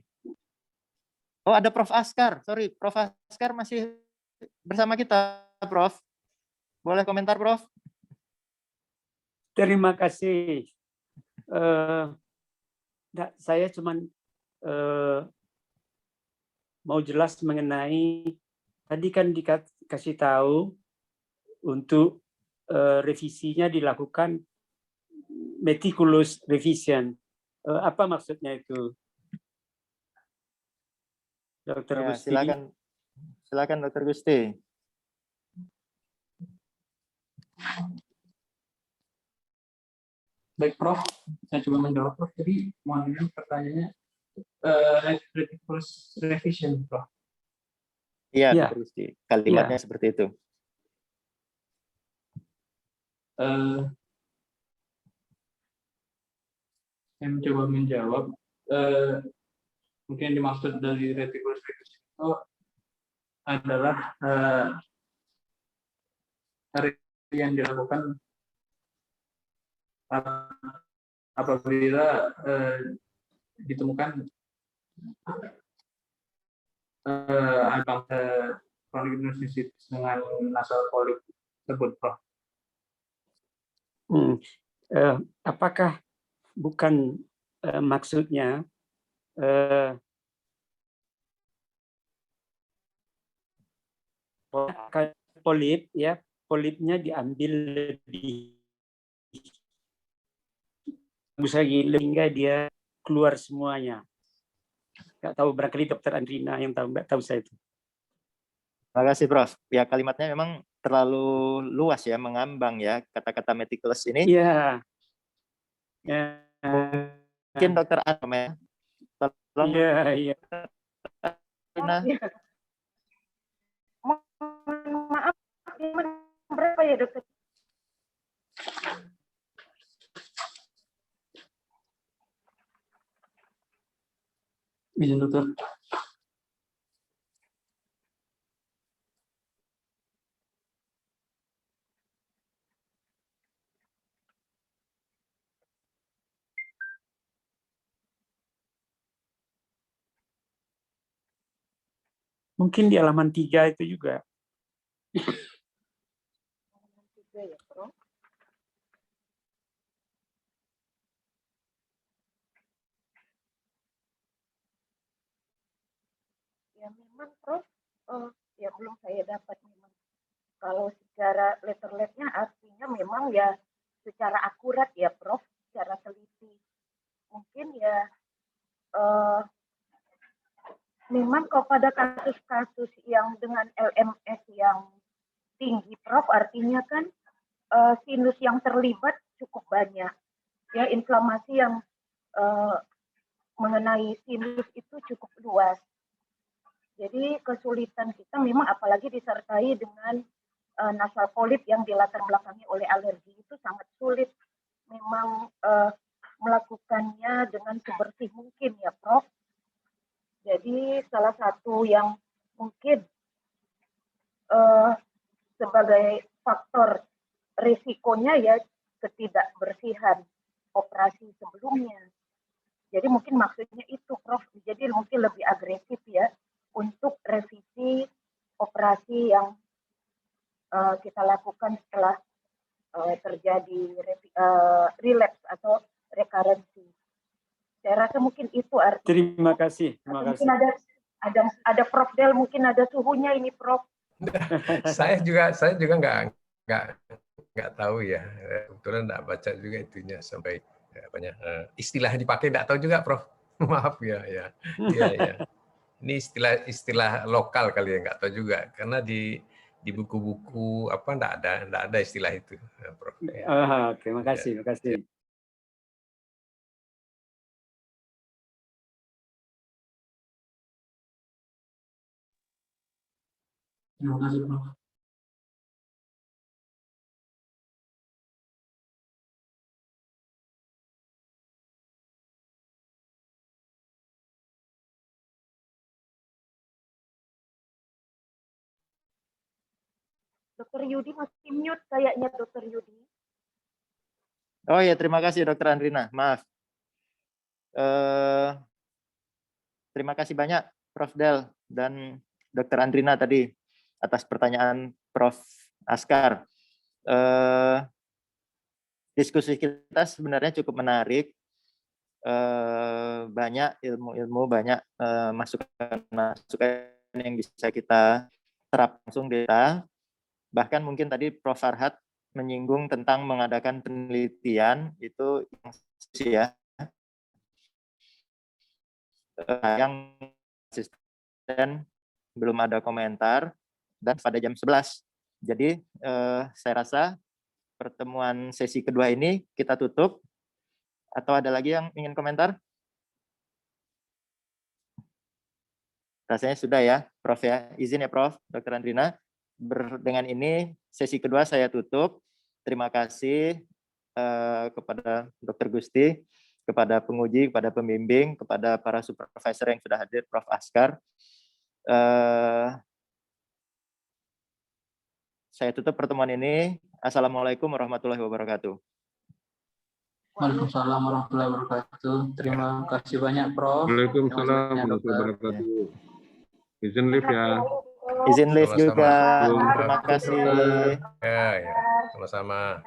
S16: oh ada Prof. Askar, sorry Prof. Askar masih bersama kita, Prof. Boleh komentar, Prof?
S20: Terima kasih. Saya cuman mau jelas mengenai tadi kan dikasih tahu untuk revisinya dilakukan meticulous revision. Apa maksudnya itu, Dr.
S16: Ya,
S20: Gusti?
S16: silakan Dr. Gusti.
S17: Baik, Prof. Saya coba menjawab, Prof. Jadi, mohon pertanyaannya meticulous revision, Prof.
S16: Iya,
S20: Ya.
S16: Dr. Gusti. Kalimatnya seperti itu.
S17: Saya mencoba menjawab. Mungkin yang dimaksud dari meticulous revision itu adalah yang dilakukan apabila ditemukan ada chronic sinusitis dengan nasal polyp tersebut, Prof.
S20: Apakah bukan maksudnya polip, ya, polipnya diambil lebih sehingga dia keluar semuanya. Nggak tahu, barangkali Dokter Andrina yang tahu, nggak tahu saya itu.
S16: Terima kasih, Prof. Ya, kalimatnya memang terlalu luas ya, mengambang ya, kata-kata meticulous ini.
S20: Iya.
S16: Mungkin Dokter Adam ya. Tolong.
S20: Iya.
S1: Maaf, berapa ya, Dokter?
S17: Izin, Dokter.
S20: Mungkin di halaman 3 itu juga.
S1: Ya, Prof. Ya memang, Prof, ya belum saya dapat memang. Kalau secara letter-letternya artinya memang ya secara akurat ya, Prof, secara teliti. Mungkin ya memang kalau pada kasus-kasus yang dengan LMS yang tinggi, Prof, artinya kan sinus yang terlibat cukup banyak. Ya, inflamasi yang mengenai sinus itu cukup luas. Jadi kesulitan kita memang apalagi disertai dengan nasal polyp yang dilatar belakangi oleh alergi itu sangat sulit memang melakukannya dengan sebersih mungkin ya, Prof. Jadi salah satu yang mungkin sebagai faktor risikonya ya ketidakbersihan operasi sebelumnya. Jadi mungkin maksudnya itu, Prof. Jadi mungkin lebih agresif ya untuk revisi operasi yang kita lakukan setelah terjadi relapse atau rekarensi. Saya rasa mungkin itu artinya.
S20: Terima kasih.
S1: Mungkin ada Prof Del, mungkin ada suhunya ini, Prof.
S14: saya juga nggak tahu ya, kebetulan nggak baca juga itunya sampai banyak istilah dipakai nggak tahu juga, Prof. Maaf ya. Ini istilah lokal kali ya, nggak tahu juga karena di buku-buku apa nggak ada istilah itu, Prof.
S20: Oke, makasih.
S17: Terima kasih, Prof.
S1: Dokter Yudi masih mute kayaknya, Dokter Yudi.
S16: Oh ya, terima kasih Dokter Andrina. Maaf. Terima kasih banyak Prof. Del dan Dr. Andrina tadi atas pertanyaan Prof. Askar. Diskusi kita sebenarnya cukup menarik. Banyak ilmu-ilmu, banyak masukan-masukan yang bisa kita terap langsung di kita. Bahkan mungkin tadi Prof. Farhad menyinggung tentang mengadakan penelitian itu ya yang asisten belum ada komentar dan pada jam 11. Jadi saya rasa pertemuan sesi kedua ini kita tutup. Atau ada lagi yang ingin komentar? Rasanya sudah ya, Prof ya. Izin ya Prof, Dr. Andrina. Dengan ini sesi kedua saya tutup. Terima kasih kepada Dr. Gusti, kepada penguji, kepada pembimbing, kepada para supervisor yang sudah hadir, Prof. Askar. Saya tutup pertemuan ini. Assalamualaikum warahmatullahi wabarakatuh.
S17: Waalaikumsalam warahmatullahi wabarakatuh. Terima kasih banyak, Prof.
S18: Waalaikumsalam warahmatullahi wabarakatuh. Izin live ya.
S16: Izin live juga.
S14: Sama-sama.
S16: Terima kasih.
S14: Ya, sama-sama.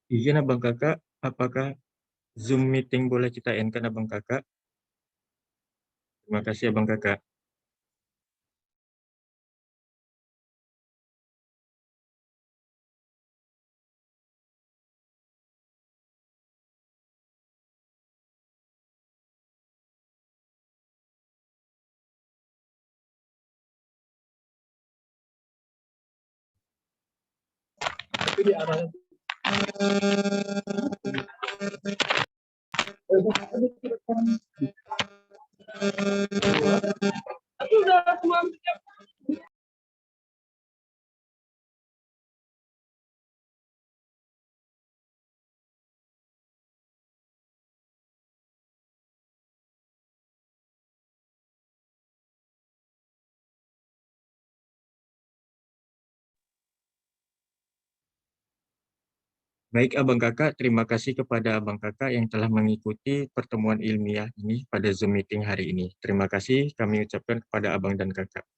S21: Izin Abang Kakak, apakah Zoom meeting boleh kita end-kan Abang Kakak? Terima kasih Abang Kakak.
S6: Tapi di arah
S21: Baik Abang Kakak, terima kasih kepada Abang Kakak yang telah mengikuti pertemuan ilmiah ini pada Zoom meeting hari ini. Terima kasih kami ucapkan kepada Abang dan Kakak.